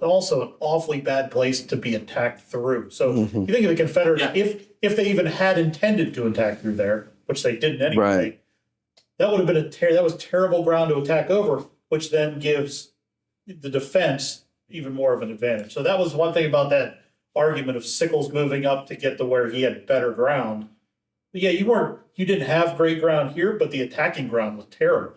also an awfully bad place to be attacked through. So you think of the Confederates, if they even had intended to attack through there, which they didn't anyway, Right. that would have been that was terrible ground to attack over, which then gives the defense even more of an advantage. So that was one thing about that argument of Sickles moving up to get to where he had better ground. But yeah, you didn't have great ground here, but the attacking ground was terrible.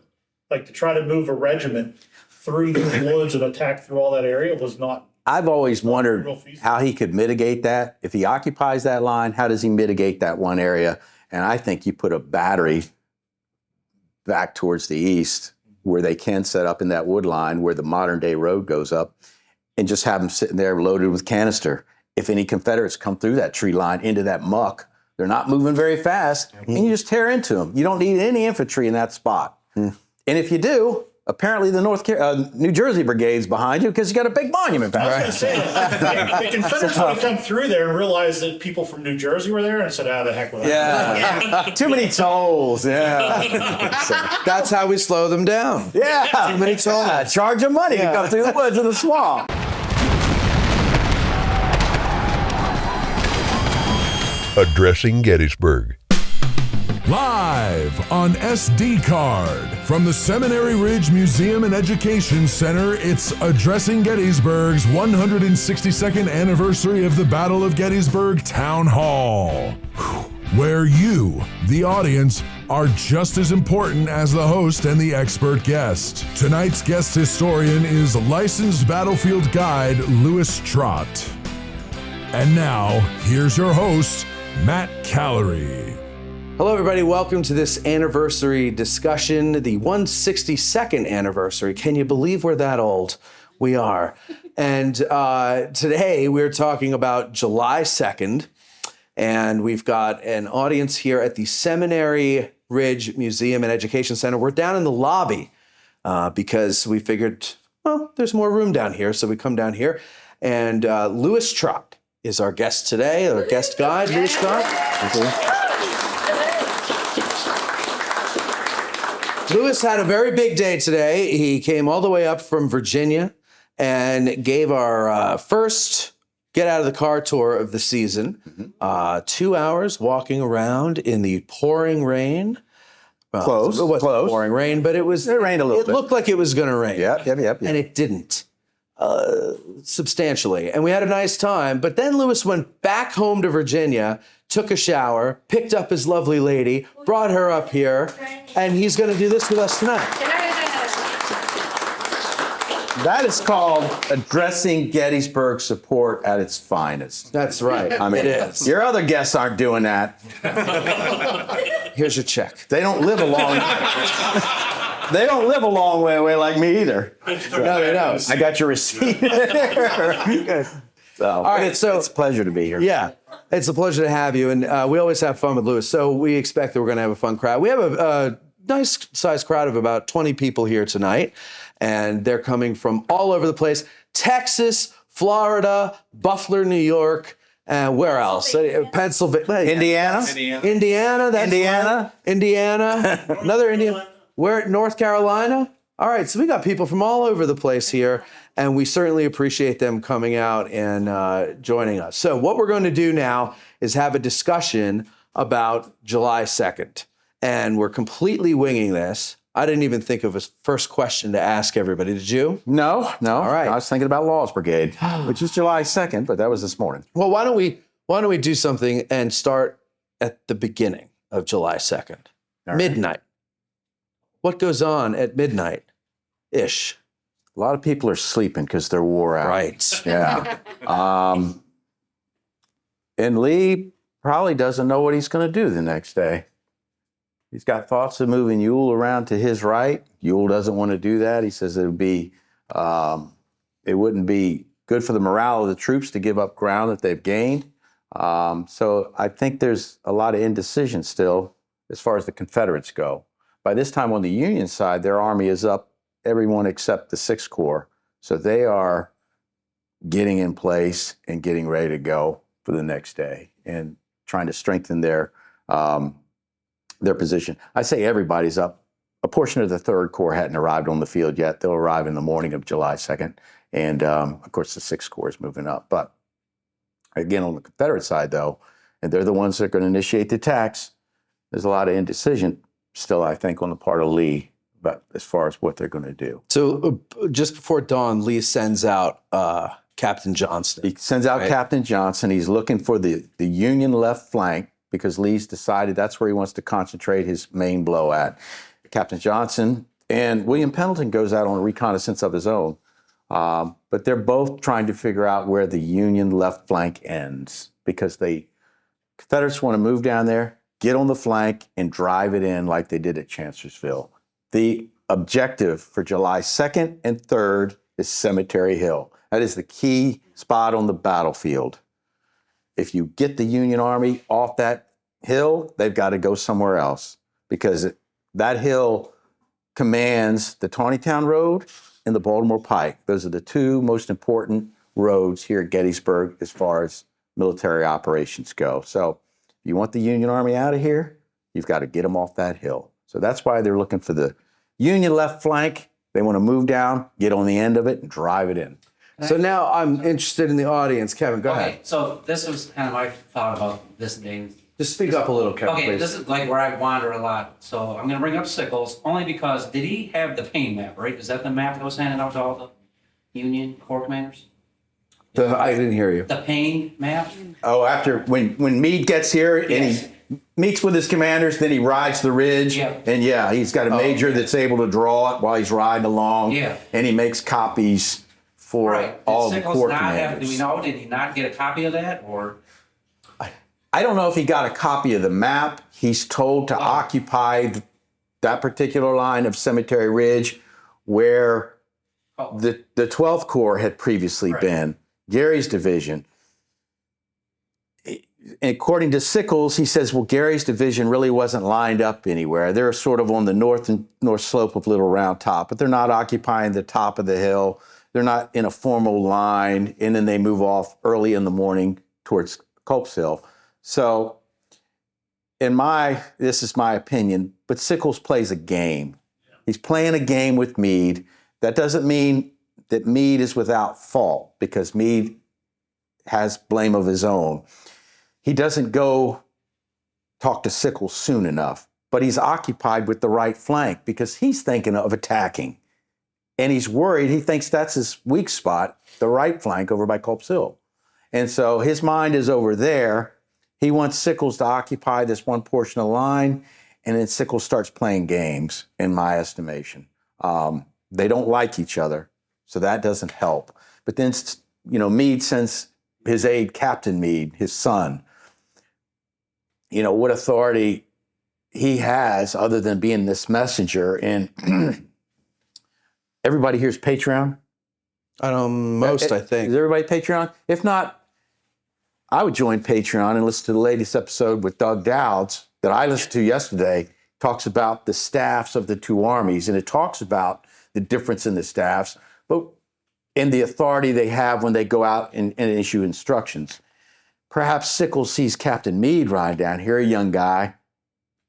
Like to try to move a regiment through the woods and attack through all that area was not. I've always wondered how he could mitigate that. If he occupies that line, how does he mitigate that one area? And I think you put a battery back towards the east where they can set up in that wood line where the modern day road goes up and just have them sitting there loaded with canister. If any Confederates come through that tree line into that muck, they're not moving very fast, and you just tear into them. You don't need any infantry in that spot. And if you do, apparently the New Jersey Brigade's behind you because you got a big monument back. I was going to say, the Confederates would have come through there and realized that people from New Jersey were there and said, the heck with that. Yeah. Too many tolls. Yeah. That's how we slow them down. Yeah. Too many tolls. Charge them money to come through the woods and the swamp. Addressing Gettysburg. Live on SD card from the Seminary Ridge Museum and Education Center, it's Addressing Gettysburg's 162nd anniversary of the Battle of Gettysburg Town Hall, where you, the audience, are just as important as the host and the expert guest. Tonight's guest historian is licensed battlefield guide Louis Trott. And now, here's your host, Matt Callery. Hello, everybody. Welcome to this anniversary discussion, the 162nd anniversary. Can you believe we're that old? We are. And today we're talking about July 2nd, and we've got an audience here at the Seminary Ridge Museum and Education Center. We're down in the lobby because we figured, well, there's more room down here, so we come down here. And Louis Trott is our guest today, our guest guide, Louis Trott. Louis had a very big day today. He came all the way up from Virginia and gave our first get out of the car tour of the season. 2 hours walking around in the pouring rain. Well, Close. It wasn't Close. pouring rain, but it rained a little bit. It looked like it was going to rain. Yep. And it didn't. Substantially. And we had a nice time. But then Louis went back home to Virginia, took a shower, picked up his lovely lady, brought her up here, and he's going to do this with us tonight. That is called Addressing Gettysburg support at its finest. That's right. I mean, it is. Your other guests aren't doing that. Here's your check. They don't live a long They don't live a long way away like me either. No, they don't. I got your receipt. So, All right, so it's a pleasure to be here. Yeah, it's a pleasure to have you, and we always have fun with Louis. So we expect that we're going to have a fun crowd. We have a nice-sized crowd of about 20 people here tonight, and they're coming from all over the place: Texas, Florida, Buffalo, New York, and where else? Pennsylvania, Indiana. That's Indiana. right. Indiana, another Indiana. Where? North Carolina. All right, so we got people from all over the place here, and we certainly appreciate them coming out and joining us. So what we're going to do now is have a discussion about July 2nd, and we're completely winging this. I didn't even think of a first question to ask everybody. Did you? No. All right. I was thinking about Laws Brigade, which is July 2nd, but that was this morning. Well, why don't we do something and start at the beginning of July 2nd, All right. midnight. What goes on at midnight-ish? A lot of people are sleeping because they're wore out. Right. Yeah. And Lee probably doesn't know what he's going to do the next day. He's got thoughts of moving Ewell around to his right. Ewell doesn't want to do that. He says it wouldn't be good for the morale of the troops to give up ground that they've gained. So I think there's a lot of indecision still as far as the Confederates go. By this time on the Union side, their army is up, everyone except the 6th Corps. So they are getting in place and getting ready to go for the next day and trying to strengthen their position. I say everybody's up. A portion of the 3rd Corps hadn't arrived on the field yet. They'll arrive in the morning of July 2nd. And of course, the 6th Corps is moving up. But again, on the Confederate side, though, and they're the ones that are going to initiate the attacks, there's a lot of indecision still, I think, on the part of Lee, but as far as what they're going to do. So just before dawn, Lee sends out Captain Johnston. He sends out Captain Johnson. He's looking for the Union left flank because Lee's decided that's where he wants to concentrate his main blow at. Captain Johnson and William Pendleton goes out on a reconnaissance of his own. But they're both trying to figure out where the Union left flank ends because the Confederates want to move down there, get on the flank, and drive it in like they did at Chancellorsville. The objective for July 2nd and 3rd is Cemetery Hill. That is the key spot on the battlefield. If you get the Union Army off that hill, they've got to go somewhere else because that hill commands the Taneytown Road and the Baltimore Pike. Those are the two most important roads here at Gettysburg as far as military operations go. So if you want the Union Army out of here, you've got to get them off that hill. So that's why they're looking for the Union left flank. They want to move down, get on the end of it, and drive it in. So now I'm interested in the audience. Kevin, go ahead. So this was kind of my thought about this thing. Just speak up a little, Kevin, Okay, please. this is like where I wander a lot. So I'm gonna bring up Sickles only because did he have the pain map, right? Is that the map that was handed out to all the Union Corps commanders? I didn't hear you. The pain map? Oh, after when Meade gets here and Yes. he meets with his commanders, then he rides the ridge. Yeah. And he's got a major yeah. that's able to draw it while he's riding along. Yeah. And he makes copies for Right. all Did the Sickles corps not have, commanders. do we know, did he not get a copy of that or? I don't know if he got a copy of the map. He's told to occupy that particular line of Cemetery Ridge where the 12th Corps had previously been, Gary's division. According to Sickles, he says, well, Gary's division really wasn't lined up anywhere. They're sort of on the north slope of Little Round Top, but they're not occupying the top of the hill. They're not in a formal line, and then they move off early in the morning towards Culp's Hill. So, this is my opinion, but Sickles plays a game. He's playing a game with Meade. That doesn't mean that Meade is without fault, because Meade has blame of his own. He doesn't go talk to Sickles soon enough, but he's occupied with the right flank because he's thinking of attacking. And he's worried. He thinks that's his weak spot, the right flank over by Culp's Hill. And so his mind is over there. He wants Sickles to occupy this one portion of the line, and then Sickles starts playing games, in my estimation. They don't like each other, so that doesn't help. But then, Meade sends his aide, Captain Meade, his son. What authority he has other than being this messenger. And everybody here's Patreon? Most, I think. Is everybody Patreon? If not, I would join Patreon and listen to the latest episode with Doug Dowds that I listened to yesterday. Talks about the staffs of the two armies, and it talks about the difference in the staffs, but in the authority they have when they go out and issue instructions. Perhaps Sickles sees Captain Meade ride down here, a young guy.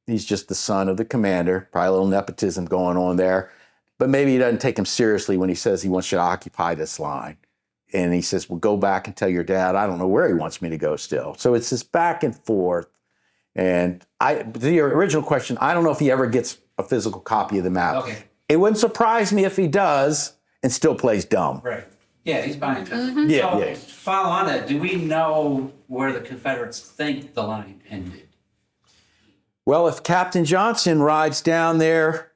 He's just the son of the commander, probably a little nepotism going on there, but maybe he doesn't take him seriously when he says he wants you to occupy this line. And he says, well, go back and tell your dad, I don't know where he wants me to go still. So it's this back and forth. And to your original question, I don't know if he ever gets a physical copy of the map. Okay. It wouldn't surprise me if he does and still plays dumb. Right. Yeah, he's buying it. Yeah, So, yeah. follow on that, do we know where the Confederates think the line ended? Well, if Captain Johnson rides down there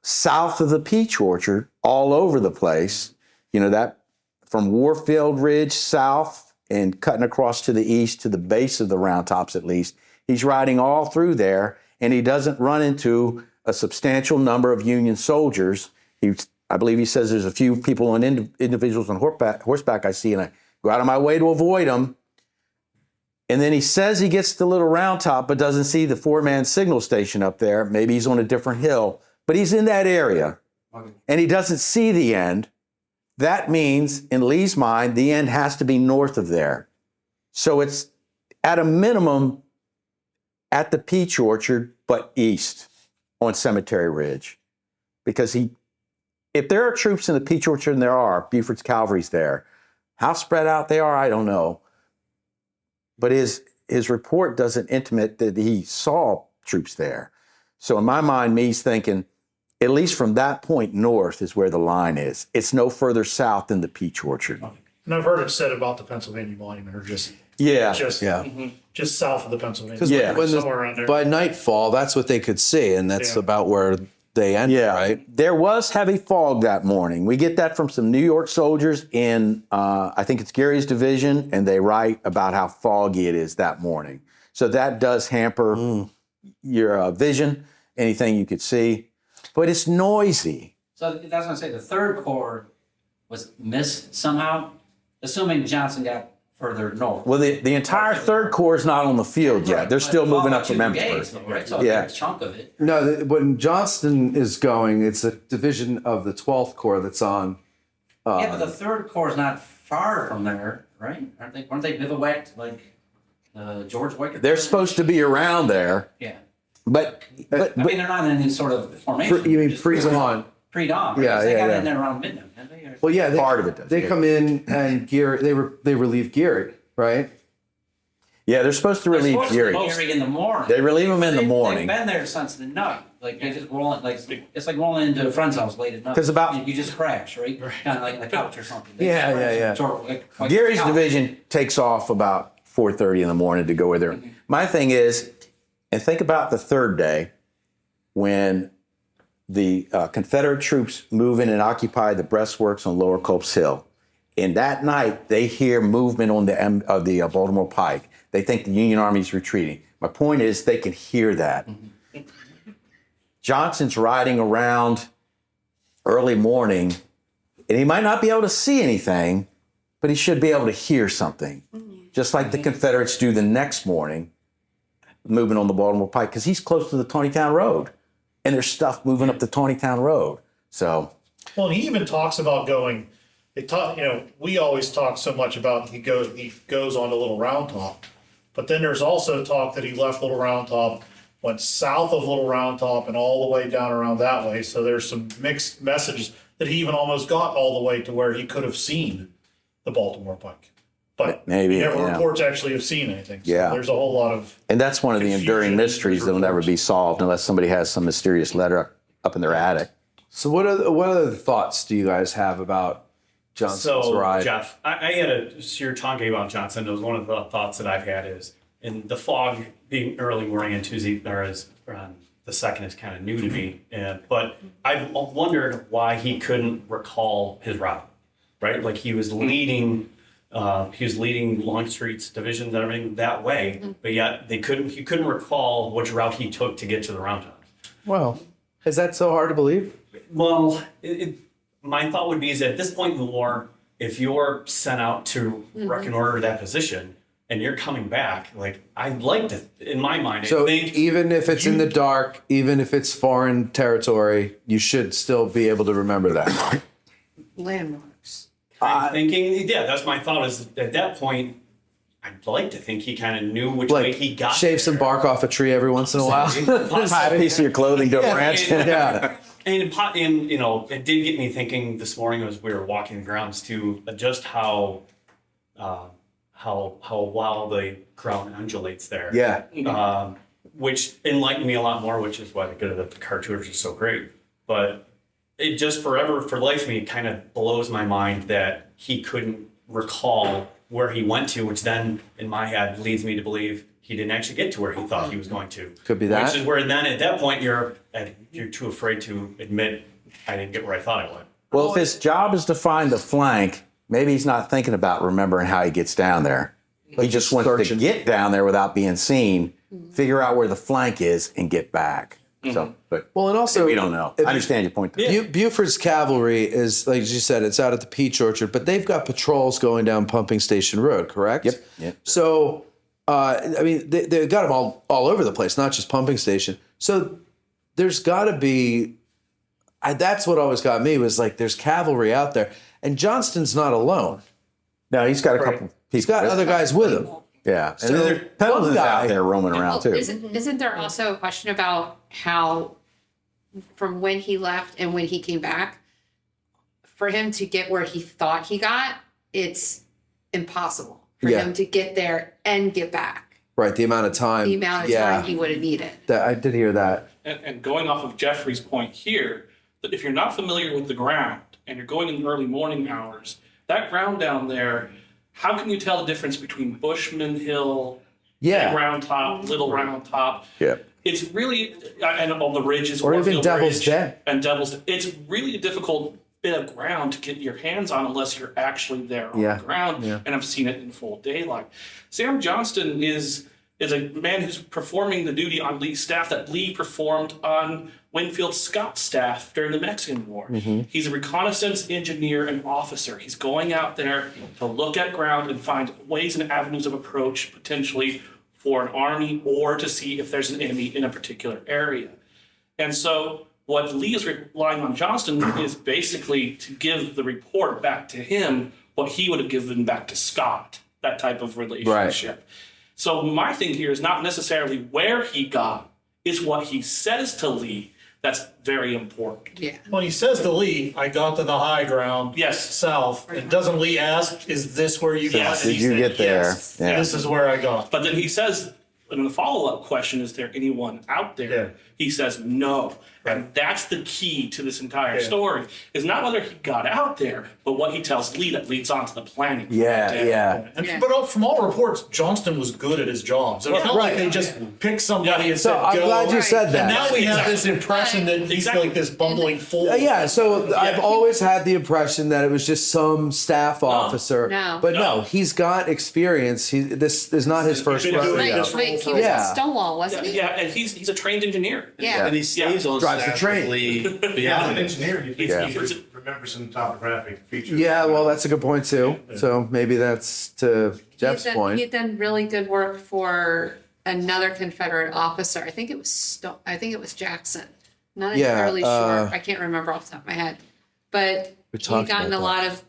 south of the Peach Orchard, all over the place, that from Warfield Ridge south and cutting across to the east to the base of the Round Tops at least, he's riding all through there, and he doesn't run into a substantial number of Union soldiers. I believe he says there's a few people on individuals on horseback I see, and I go out of my way to avoid them. And then he says he gets to Little Round Top, but doesn't see the 4-man signal station up there. Maybe he's on a different hill, but he's in that area, and he doesn't see the end. That means, in Lee's mind, the end has to be north of there. So it's at a minimum at the Peach Orchard, but east on Cemetery Ridge. Because if there are troops in the Peach Orchard, and there are, Buford's cavalry's there. How spread out they are, I don't know. But his report doesn't intimate that he saw troops there. So in my mind, me's thinking, at least from that point north is where the line is. It's no further south than the Peach Orchard. And I've heard it said about the Pennsylvania Monument, or just south of the Pennsylvania. Yeah. When somewhere around there. by nightfall, that's what they could see, and that's about where they end, right? There was heavy fog that morning. We get that from some New York soldiers in, I think it's Gary's division, and they write about how foggy it is that morning. So that does hamper your vision, anything you could see. But it's noisy. So that's what I'm saying. The third corps was missed somehow, assuming Johnson got further north. Well, the entire Third Corps is not on the field yet. They're still moving up from Emmitsburg. Right, so Yeah. a chunk of it. No, when Johnston is going, it's a division of the 12th Corps that's on. Yeah, but the third corps is not far from there, right? Weren't they bivouacked like George Wickett? They're supposed to be around there, Yeah. but I mean, they're not in any sort of formation. You mean just pre-dawn? Pre-dawn. Right? Yeah, They yeah, got yeah. in there around midnight, didn't they? Well, yeah, Part of it does, They yeah. come in and Geary, they relieve Geary, right? yeah, they're supposed to relieve Geary. Gary in the morning. They relieve him in the morning. They've been there since the night. Like they just rolling, like it's like rolling into a friend's house late at night. 'Cause about- you just crash, right? Kind of like on the couch or something. Yeah, They yeah, crash, sort of like Gary's couch. division takes off about 4:30 in the morning to go where they're. My thing is, and think about the third day when the Confederate troops move in and occupy the breastworks on Lower Culp's Hill. And that night, they hear movement on the Baltimore Pike. They think the Union Army's retreating. My point is, they can hear that. Johnson's riding around early morning, and he might not be able to see anything, but he should be able to hear something. Just like the Confederates do the next morning, moving on the Baltimore Pike, because he's close to the Taneytown Road, and there's stuff moving up the Taneytown Road. So, Well, and he even talks about going. We always talk so much about he goes on to Little Round Top, but then there's also talk that he left Little Round Top, went south of Little Round Top, and all the way down around that way. So there's some mixed messages that he even almost got all the way to where he could have seen the Baltimore Pike, but Maybe, he never yeah. reports actually have seen anything. So Yeah. there's a whole lot of. and that's one of the Confusion enduring in mysteries his that'll never reports. be solved unless somebody has some mysterious letter up in their attic. So what other thoughts do you guys have about Johnson's So, ride? Jeff, I had so you're talking about Johnson. It was one of the thoughts that I've had is in the fog being early morning on Tuesday, or as the second is kind of new to me. But I've wondered why he couldn't recall his route, right? Like he was leading Longstreet's divisions and everything that way, but yet he couldn't recall which route he took to get to the Round Top. Well, is that so hard to believe? Well, my thought would be is that at this point in the war, if you're sent out to reconnoiter that position and you're coming back, like I'd like to, in my mind, I So think even if it's in the dark, even if it's foreign territory, you should still be able to remember that. Landmarks. I'm thinking, yeah, that's my thought. Is at that point, I'd like to think he kind of knew which way Like he got. shave some there. bark off a tree every once in a while. Tie a piece of your clothing to a branch. Yeah. And it did get me thinking this morning as we were walking the grounds too, just how wild the ground undulates there. Yeah. Which enlightened me a lot more, which is why the cartoons are so great. But it just for life of me, kind of blows my mind that he couldn't recall where he went to, which then in my head leads me to believe he didn't actually get to where he thought he was going to. Could be that. Which is where then at that point you're too afraid to admit I didn't get where I thought I went. Well, if his job is to find the flank, maybe he's not thinking about remembering how he gets down there. He just wants to get down there without being seen, figure out where the flank is, and get back. So, but Well, and also we don't know. I understand your point. There. Buford's cavalry is, like you said, it's out at the Peach Orchard, but they've got patrols going down Pumping Station Road, correct? Yep. So, I mean, they've got them all over the place, not just Pumping Station. So there's got to be, that's what always got me was like, there's cavalry out there. And Johnston's not alone. No, he's got a couple people. He's got other guys with him. Yeah. And So then there's Pendleton's one guy- out there roaming around Well, too. isn't there also a question about how, from when he left and when he came back, for him to get where he thought he got, it's impossible for Yeah. him to get there and get back. Right, the amount of time. The amount of time he would have needed. I did hear that. And going off of Jeffrey's point here, that if you're not familiar with the ground and you're going in the early morning hours, that ground down there, how can you tell the difference between Bushman Hill, Yeah. Big Round Top, Little Round Top? Yeah. It's really, and all the ridges, Or even Warfield Devil's Ridge Den. and Devil's Den. It's really a difficult bit of ground to get your hands on unless you're actually there on Yeah. the ground. Yeah. And I've seen it in full daylight. Sam Johnston is a man who's performing the duty on Lee's staff that Lee performed on Winfield Scott's staff during the Mexican War. Mm-hmm. He's a reconnaissance engineer and officer. He's going out there to look at ground and find ways and avenues of approach potentially for an army or to see if there's an enemy in a particular area. And so what Lee is relying on Johnston is basically to give the report back to him what he would have given back to Scott, that type of relationship. So my thing here is not necessarily where he got, it's what he says to Lee that's very important. Yeah. When he says to Lee, I got to the high ground. Yes. South. And doesn't Lee ask, is this where you got? Yes. And Did he you said, get there? "Yes, Yeah. This is where I got. But then he says, in the follow-up question, is there anyone out there? Yeah. He says no. Right. And that's the key to this entire Yeah. story, is not whether he got out there, but what he tells Lee that leads on to the planning. for Yeah, that day. yeah. And, Yeah. But from all reports, Johnston was good at his job. So it's not Right. like they just picked somebody Yeah. and So said, I'm go. glad you said that. And now we have this impression that he's Exactly. like this bumbling fool. Yeah, so I've always had the impression that it was just some staff officer. No. But no, he's got experience. this is not his first been doing rodeo. this Wait, he was Yeah. at Stonewall, wasn't he? Yeah, and he's a trained engineer. Yeah. And he stays on Drives the staff train. with Lee Yeah, beyond an it. engineer, you Yeah. remember some topographic features. Yeah, well, that's a good point too. So maybe that's to Jeff's He point. had done really good work for another Confederate officer. I think it was Jackson. Not Yeah, entirely sure. I can't remember off the top of my head. But We he talked gotten about a that. lot of,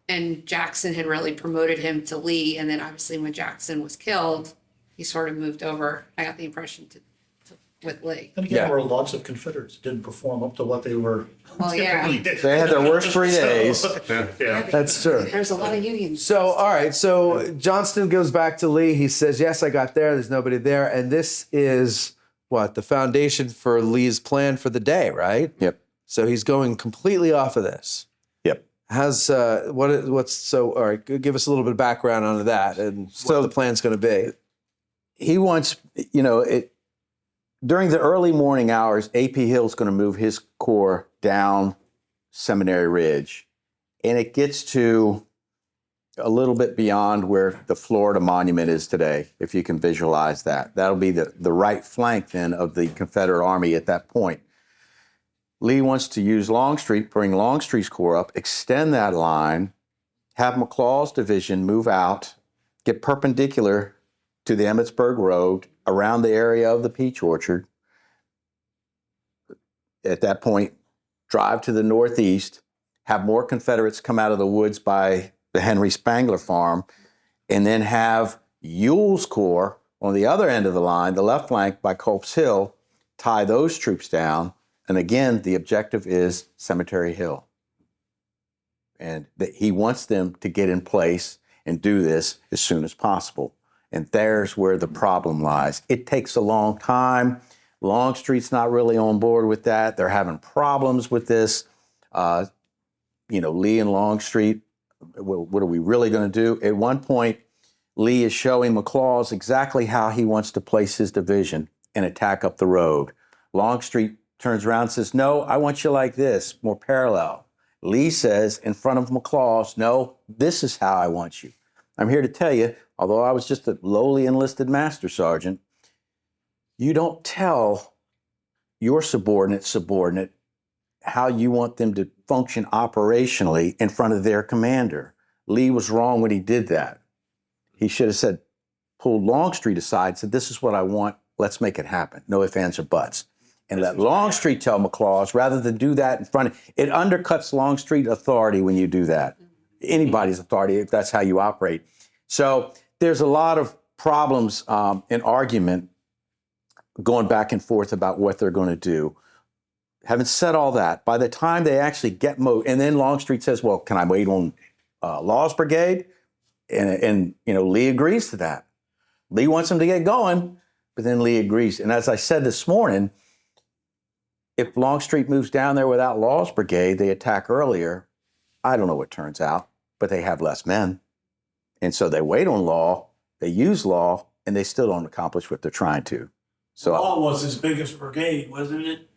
and Jackson had really promoted him to Lee. And then obviously when Jackson was killed, he sort of moved over. I got the impression to with Lee. And again, Yeah. there were lots of Confederates that didn't perform up to what they were. Well, yeah. typically did. They had their worst 3 days. Yeah. That's true. There's a lot of unions. So, all right. So Johnston goes back to Lee. He says, yes, I got there. There's nobody there. And this is what? The foundation for Lee's plan for the day, right? Yep. So he's going completely off of this. Yep. All right, give us a little bit of background on that and So- what the plan's going to be. He wants, during the early morning hours, AP Hill's going to move his corps down Seminary Ridge. And it gets to a little bit beyond where the Florida Monument is today, if you can visualize that. That'll be the right flank then of the Confederate Army at that point. Lee wants to use Longstreet, bring Longstreet's corps up, extend that line, have McLaws' division move out, get perpendicular to the Emmitsburg Road around the area of the Peach Orchard. At that point, drive to the northeast, have more Confederates come out of the woods by the Henry Spangler farm, and then have Ewell's corps on the other end of the line, the left flank by Culp's Hill, tie those troops down. And again, the objective is Cemetery Hill. And he wants them to get in place and do this as soon as possible. And there's where the problem lies. It takes a long time. Longstreet's not really on board with that. They're having problems with this. Lee and Longstreet, what are we really going to do? At one point, Lee is showing McLaws exactly how he wants to place his division and attack up the road. Longstreet turns around and says, no, I want you like this, more parallel. Lee says in front of McLaws, no, this is how I want you. I'm here to tell you, although I was just a lowly enlisted master sergeant, you don't tell your subordinate how you want them to function operationally in front of their commander. Lee was wrong when he did that. He should have said, pulled Longstreet aside, said, this is what I want, let's make it happen. No ifs, ands, or buts. And let Longstreet tell McLaws, rather than do that in front of, it undercuts Longstreet authority when you do that. Anybody's authority, if that's how you operate. So there's a lot of problems and argument going back and forth about what they're going to do. having said all that, by the time they actually get moved, and then Longstreet says, well, can I wait on Law's brigade? And Lee agrees to that. Lee wants him to get going, but then Lee agrees. And as I said this morning, if Longstreet moves down there without Law's brigade, they attack earlier. I don't know what turns out, but they have less men. And so they wait on Law, they use Law, and they still don't accomplish what they're trying to. So Law was his biggest brigade, wasn't it?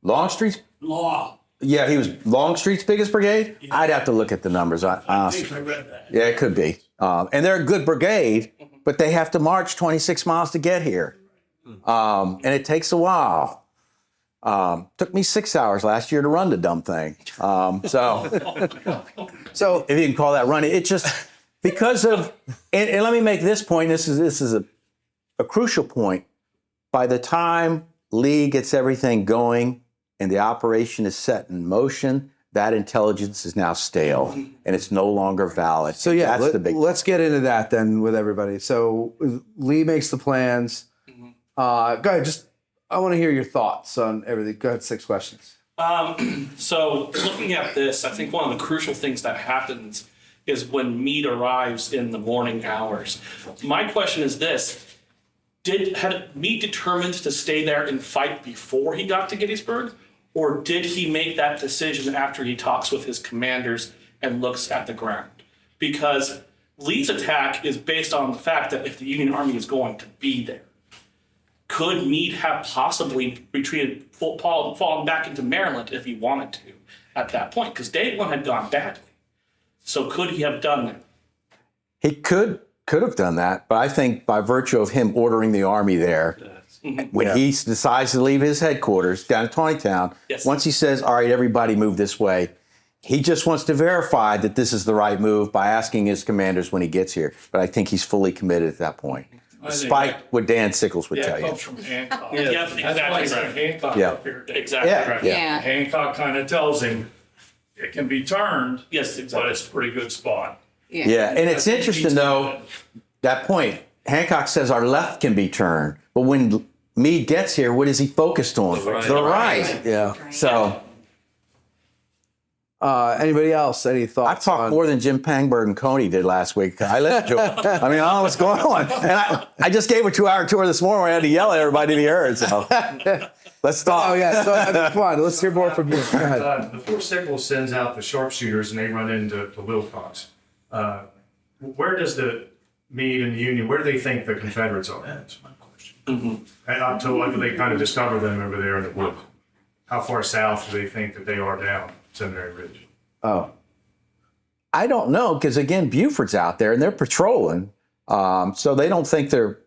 Longstreet's, Law. yeah, he was Longstreet's biggest brigade. Yeah. I'd have to look at the numbers. I think I read that. Yeah, it could be. And they're a good brigade, but they have to march 26 miles to get here. And it takes a while. Took me 6 hours last year to run the dumb thing. So if you can call that running, it just because of, and let me make this point. This is a crucial point. By the time Lee gets everything going and the operation is set in motion, that intelligence is now stale and it's no longer valid. So yeah, that's the big. let's get into that then with everybody. So Lee makes the plans. Go ahead. I want to hear your thoughts on everything. Go ahead. 6 questions. So looking at this, I think one of the crucial things that happens is when Meade arrives in the morning hours. My question is this: had Meade determined to stay there and fight before he got to Gettysburg, or did he make that decision after he talks with his commanders and looks at the ground? Because Lee's attack is based on the fact that if the Union Army is going to be there, could Meade have possibly retreated, fallen back into Maryland if he wanted to at that point? Because day one had gone badly. So could he have done that? He could have done that, but I think by virtue of him ordering the army there, when he decides to leave his headquarters down at Tawnytown, once he says, all right, everybody move this way, he just wants to verify that this is the right move by asking his commanders when he gets here. But I think he's fully committed at that point, despite what Dan Sickles would tell you. Comes from Hancock. Yeah, That's exactly why I said right. Hancock Yeah. up here. Exactly Yeah. right. Yeah. Hancock kind of tells him it can be turned, Yes, but exactly. it's a pretty good spot. Yeah, and it's interesting, though, that point. Hancock says our left can be turned, but when Meade gets here, what is he focused on? The right. Yeah. So Anybody else? Any I thoughts? talked more than Jim Pangberg and Coney did last week. I listened to it. I mean, I don't know what's going on. And I just gave a 2-hour tour this morning where I had to yell at everybody to be heard. So let's talk. Oh yeah. So come on, let's hear more from you. Go ahead. Before Sickles sends out the sharpshooters and they run into Wilcox, where does the Meade and the Union, where do they think the Confederates are? That's my question. And up to when do they kind of discover them over there in the woods? How far south do they think that they are down Seminary Ridge? Oh, I don't know, because again, Buford's out there and they're patrolling. So they don't think they're,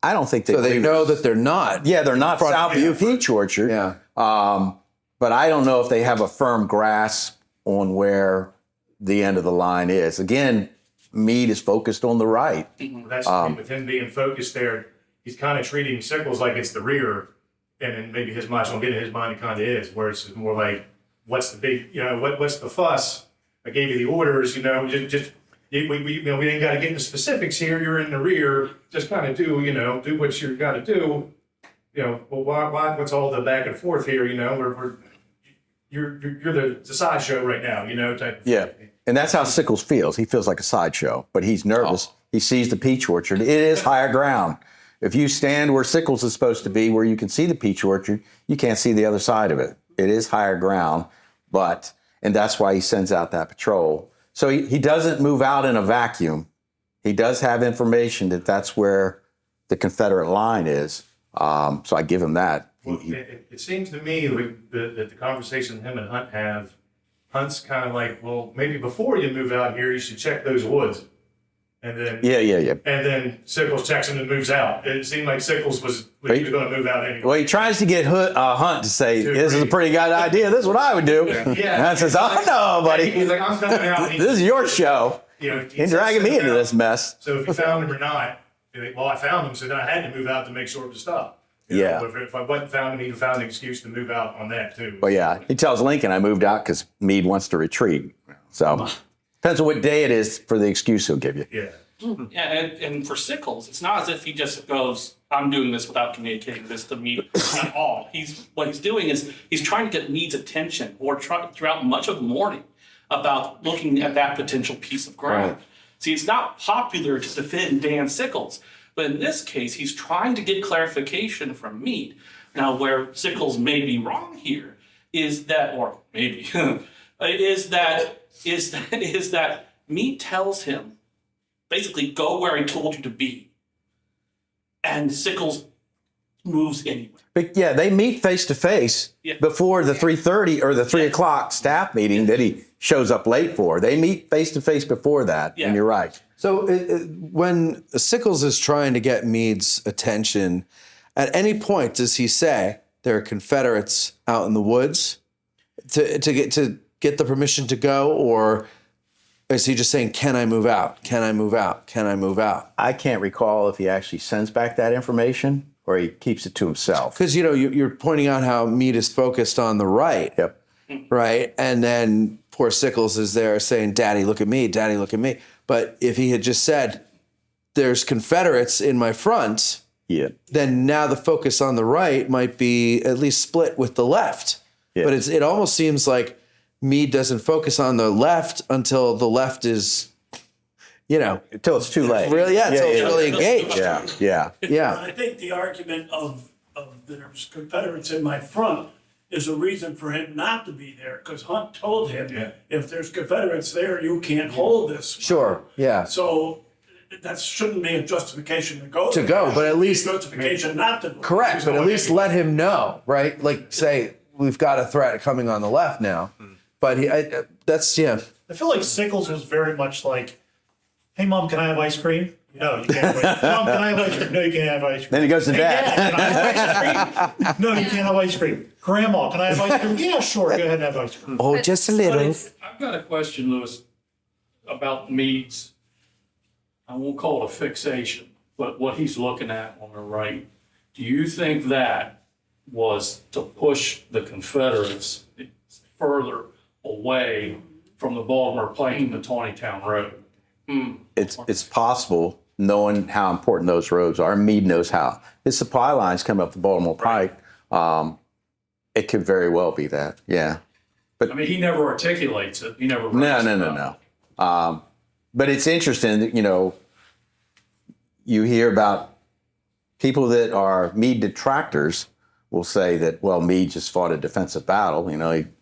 I don't think they so they know that they're not. Yeah, they're not Front- south of Peach Orchard. Yeah. But I don't know if they have a firm grasp on where the end of the line is. Again, Meade is focused on the right. Well, that's with him being focused there, he's kind of treating Sickles like it's the rear, and then maybe his mind's gonna get in his mind. It kind of is, where it's more like, what's the big, what's the fuss? I gave you the orders, we ain't got to get into specifics here. You're in the rear. Just kind of do what you got to do. Well, why? What's all the back and forth here? You're the sideshow right now. Type. Of Yeah. thing. And that's how Sickles feels. He feels like a sideshow, but he's nervous. He sees the Peach Orchard. It is higher ground. If you stand where Sickles is supposed to be, where you can see the Peach Orchard, you can't see the other side of it. It is higher ground, and that's why he sends out that patrol. So he doesn't move out in a vacuum. He does have information that that's where the Confederate line is. So I give him that. Well, it seems to me that the conversation him and Hunt have, Hunt's kind of like, well, maybe before you move out here, you should check those woods. And then Yeah. And then Sickles checks him and moves out. It seemed like Sickles was going to move out anyway. Well, he tries to get Hunt to say, this is a pretty good idea. This is what I would do. Yeah. And Hunt says, oh, no, buddy. He's like, I'm coming out. This is your show. You're dragging me into this mess. So if you found him or not, you're like, well, I found him, so then I had to move out to make sure it was stopped. Yeah. But if I wasn't found him, he'd have found an excuse to move out on that too. Well, yeah, he tells Lincoln I moved out because Meade wants to retreat. So depends on what day it is for the excuse he'll give you. Yeah. Yeah, and for Sickles, it's not as if he just goes, I'm doing this without communicating this to Meade at all. What he's doing is he's trying to get Meade's attention throughout much of the morning about looking at that potential piece of ground. Right. See, it's not popular to defend Dan Sickles, but in this case, he's trying to get clarification from Meade. Now, where Sickles may be wrong here is that, or maybe, is that Meade tells him, basically, go where I told you to be. And Sickles moves anyway. But yeah, they meet face to face before the 3:30 or the 3 o'clock staff meeting that he shows up late for. They meet face to face before that, and you're right. So when Sickles is trying to get Meade's attention, at any point does he say there are Confederates out in the woods to get the permission to go, or is he just saying, can I move out? Can I move out? Can I move out? I can't recall if he actually sends back that information or he keeps it to himself. Because, you're pointing out how Meade is focused on the right. Yep. Right? And then poor Sickles is there saying, Daddy, look at me. Daddy, look at me. But if he had just said, there's Confederates in my front, then now the focus on the right might be at least split with the left. Yeah. But it almost seems like Meade doesn't focus on the left until the left is, until it's too late. Really, until it's really engaged. Yeah. I think the argument of there's Confederates in my front is a reason for him not to be there, because Hunt told him, if there's Confederates there, you can't hold this. Sure, yeah. So that shouldn't be a justification to go. But at least justification not to go. Correct, but at least let him know, right? Like say we've got a threat coming on the left now. But I feel like Sickles was very much like, hey, Mom, can I have ice cream? No, you can't have ice cream. Mom, can I have ice cream? No, you can't have ice cream. Then he goes to Hey, Dad. Can I have ice cream? No, you can't have ice cream. Grandma, can I have ice cream? Yeah, sure, go ahead and have ice cream. Oh, just a little. I've got a question, Lewis, about Meade's, I won't call it a fixation, but what he's looking at on the right. Do you think that was to push the Confederates further away from the Baltimore Pike and the Tawnytown Road? It's possible, knowing how important those roads are. Meade knows how. His supply lines come up the Baltimore Pike. It could very well be that, yeah. But I mean, he never articulates it. He never. No. But it's interesting that, you hear about people that are Meade detractors will say that, well, Meade just fought a defensive battle.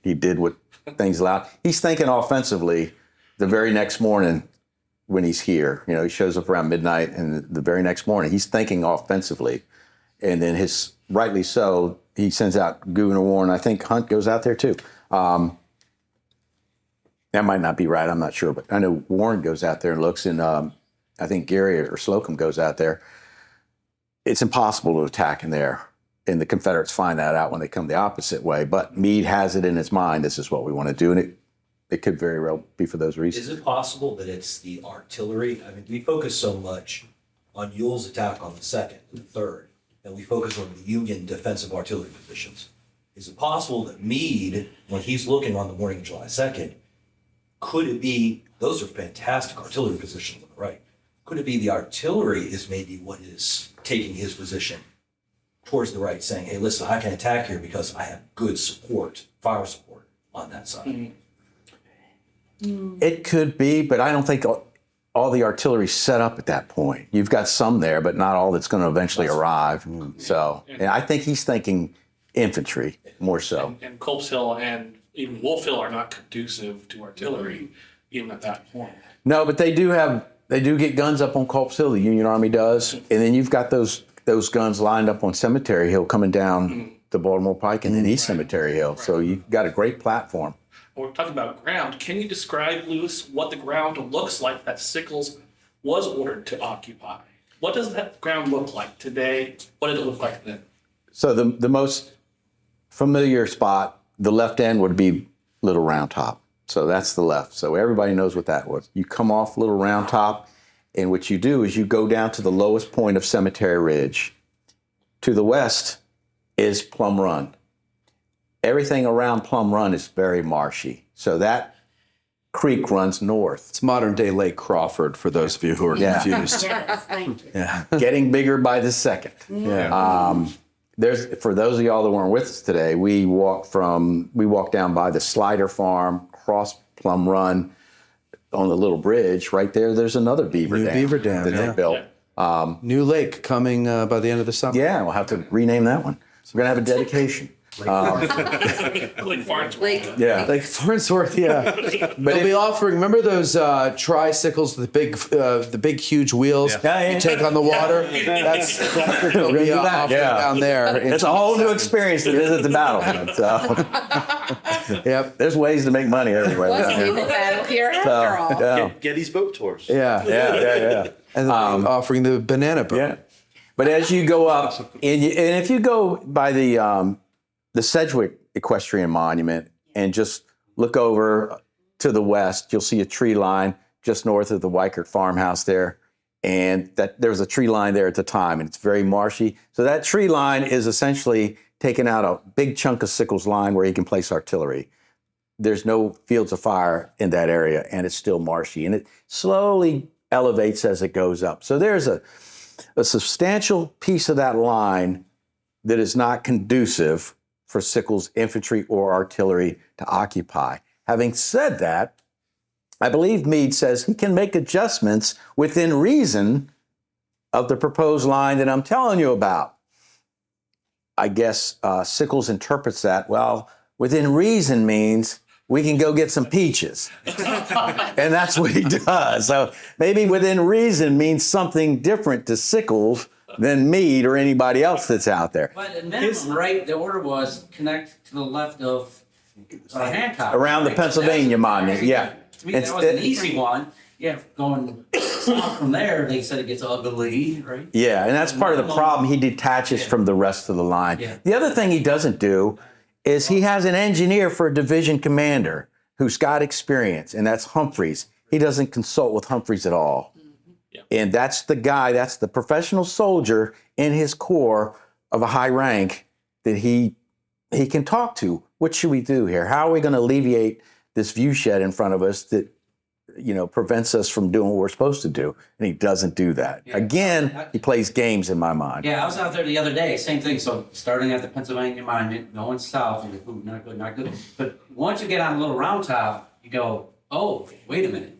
He did what things allowed. He's thinking offensively the very next morning when he's here. He shows up around midnight, and the very next morning he's thinking offensively. And then rightly so, he sends out Gouverneur Warren. I think Hunt goes out there too. That might not be right. I'm not sure, but I know Warren goes out there and looks, and I think Gary or Slocum goes out there. It's impossible to attack in there, and the Confederates find that out when they come the opposite way. But Meade has it in his mind, this is what we want to do, and it could very well be for those reasons. Is it possible that it's the artillery? I mean, we focus so much on Ewell's attack on the 2nd and the 3rd, and we focus on the Union defensive artillery positions. Is it possible that Meade, when he's looking on the morning of July 2nd, could it be, those are fantastic artillery positions on the right. Could it be the artillery is maybe what is taking his position towards the right, saying, hey, listen, I can attack here because I have good support, fire support on that side? It could be, but I don't think all the artillery's set up at that point. You've got some there, but not all that's going to eventually arrive. So, and I think he's thinking infantry more so. And Culp's Hill and even Wolf Hill are not conducive to artillery, even at that point. No, but they do get guns up on Culp's Hill, the Union Army does. And then you've got those guns lined up on Cemetery Hill coming down the Baltimore Pike and then East Cemetery Hill. So you've got a great platform. When we're talking about ground, can you describe, Lewis, what the ground looks like that Sickles was ordered to occupy? What does that ground look like today? What did it look like then? So the most familiar spot, the left end would be Little Round Top. So that's the left. So everybody knows what that was. You come off Little Round Top, and what you do is you go down to the lowest point of Cemetery Ridge. To the west is Plum Run. Everything around Plum Run is very marshy. So that creek runs north. It's modern day Lake Crawford for those of you who are confused. Yes, thank you. Yeah. Getting bigger by the second. Yeah. For those of y'all that weren't with us today, we walked down by the Slider Farm, cross Plum Run on the little bridge right there. There's another beaver dam that they built. New lake coming by the end of the summer. Yeah, we'll have to rename that one. We're gonna have a dedication. Like Farnsworth. Yeah. Like Farnsworth, yeah. But they'll be offering, remember those tricycles, the big huge wheels Yeah. you take on the water? That's what they'll be offering down there. It's a whole new experience to visit the battlefield. So, Yep. there's ways to make money everywhere. Wasn't even battle here after all. Yeah. Getty's boat tours. Yeah. And then offering the banana boat. Yeah. But as you go up, and if you go by the Sedgwick Equestrian Monument and just look over to the west, you'll see a tree line just north of the Weichert farmhouse there. And there was a tree line there at the time, and it's very marshy. So that tree line is essentially taking out a big chunk of Sickles line where he can place artillery. There's no fields of fire in that area, and it's still marshy. And it slowly elevates as it goes up. So there's a substantial piece of that line that is not conducive for Sickles' infantry or artillery to occupy. Having said that, I believe Meade says he can make adjustments within reason of the proposed line that I'm telling you about. I guess Sickles interprets that, well, within reason means we can go get some peaches. And that's what he does. So maybe within reason means something different to Sickles than Meade or anybody else that's out there. But at minimum, right, the order was connect to the left of Hancock. Around the right? Pennsylvania monument, yeah. To me, that was an easy one. Yeah, going south from there, they said it gets ugly, right? Yeah, and that's part of the problem. He detaches from the rest of the line. Yeah. The other thing he doesn't do is he has an engineer for a division commander who's got experience, and that's Humphreys. He doesn't consult with Humphreys at all. Yeah. And that's the guy, that's the professional soldier in his corps of a high rank that he can talk to. What should we do here? How are we going to alleviate this view shed in front of us that, prevents us from doing what we're supposed to do? And he doesn't do that. Yeah. Again, he plays games in my mind. Yeah, I was out there the other day, same thing. So starting at the Pennsylvania Monument, going south, and ooh, not good, not good. But once you get on a little round top, you go, oh, wait a minute.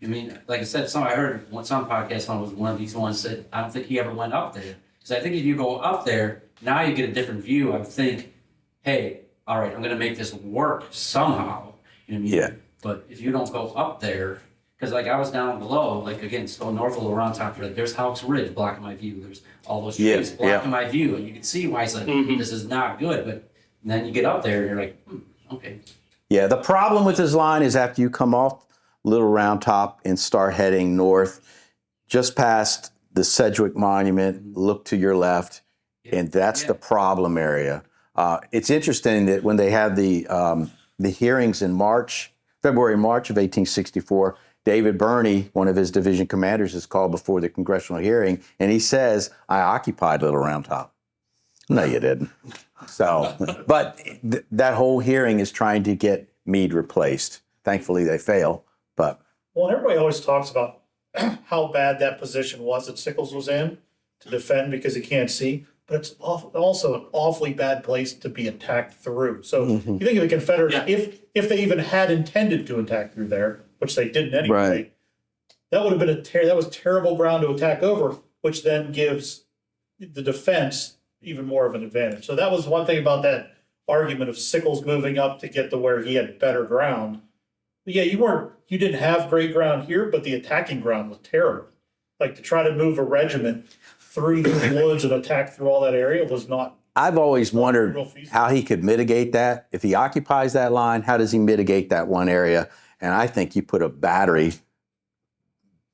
I mean, like I said, I heard some podcast was one of these ones that I don't think he ever went up there. Because I think if you go up there, now you get a different view. I would think, hey, all right, I'm going to make this work somehow. You know what I mean? Yeah. But if you don't go up there, because like I was down below, like again, still north of the round top, there's Hawks Ridge blocking my view. There's all those trees blocking my view. And you can see why it's like, this is not good. But then you get up there and you're like, okay. Yeah, the problem with his line is after you come off Little Round Top and start heading north, just past the Sedgwick Monument, look to your left, and that's the problem area. It's interesting that when they had the hearings in February, March of 1864, David Birney, one of his division commanders, is called before the congressional hearing, and he says, I occupied Little Round Top. No, you didn't. So, but that whole hearing is trying to get Meade replaced. Thankfully, they fail, but. Well, and everybody always talks about how bad that position was that Sickles was in to defend because he can't see, but it's also an awfully bad place to be attacked through. So you think of the Confederates, if they even had intended to attack through there, which they didn't anyway, that would have been that was terrible ground to attack over, which then gives the defense even more of an advantage. So that was one thing about that argument of Sickles moving up to get to where he had better ground. But yeah, you didn't have great ground here, but the attacking ground was terrible. Like to try to move a regiment through the woods and attack through all that area was not. I've always wondered how he could mitigate that. If he occupies that line, how does he mitigate that one area? And I think you put a battery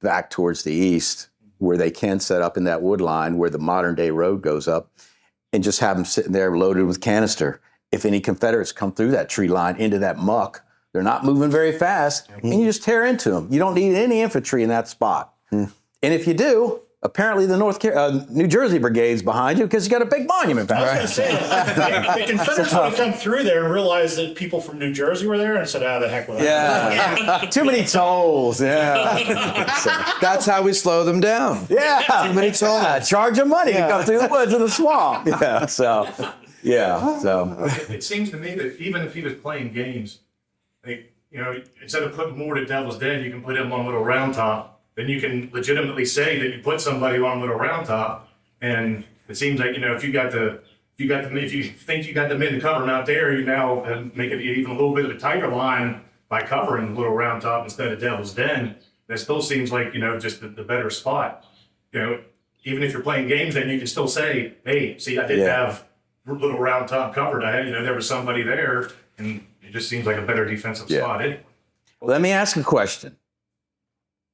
back towards the east where they can set up in that wood line where the modern day road goes up and just have them sitting there loaded with canister. If any Confederates come through that tree line into that muck, they're not moving very fast, and you just tear into them. You don't need any infantry in that spot. And if you do, apparently the New Jersey Brigade's behind you because you got a big monument I back was there. going to say, the Confederates would have come through there and realized that people from New Jersey were there and said, the heck with that. Yeah. Too many tolls. Yeah. So, That's how we slow them down. yeah. Too many tolls. Yeah, charge them money to come through the woods and the swamp. Yeah. So, yeah. So, It seems to me that even if he was playing games, instead of putting more to Devil's Den, you can put him on Little Round Top. Then you can legitimately say that you put somebody on Little Round Top. And it seems like, if you think you got the men to cover him out there, you now make it even a little bit of a tighter line by covering Little Round Top instead of Devil's Den. That still seems like, just the better spot. Even if you're playing games, then you can still say, hey, see, I did have Little Round Top covered. I had, there was somebody there, and it just seems like a better defensive spot. let me ask a question.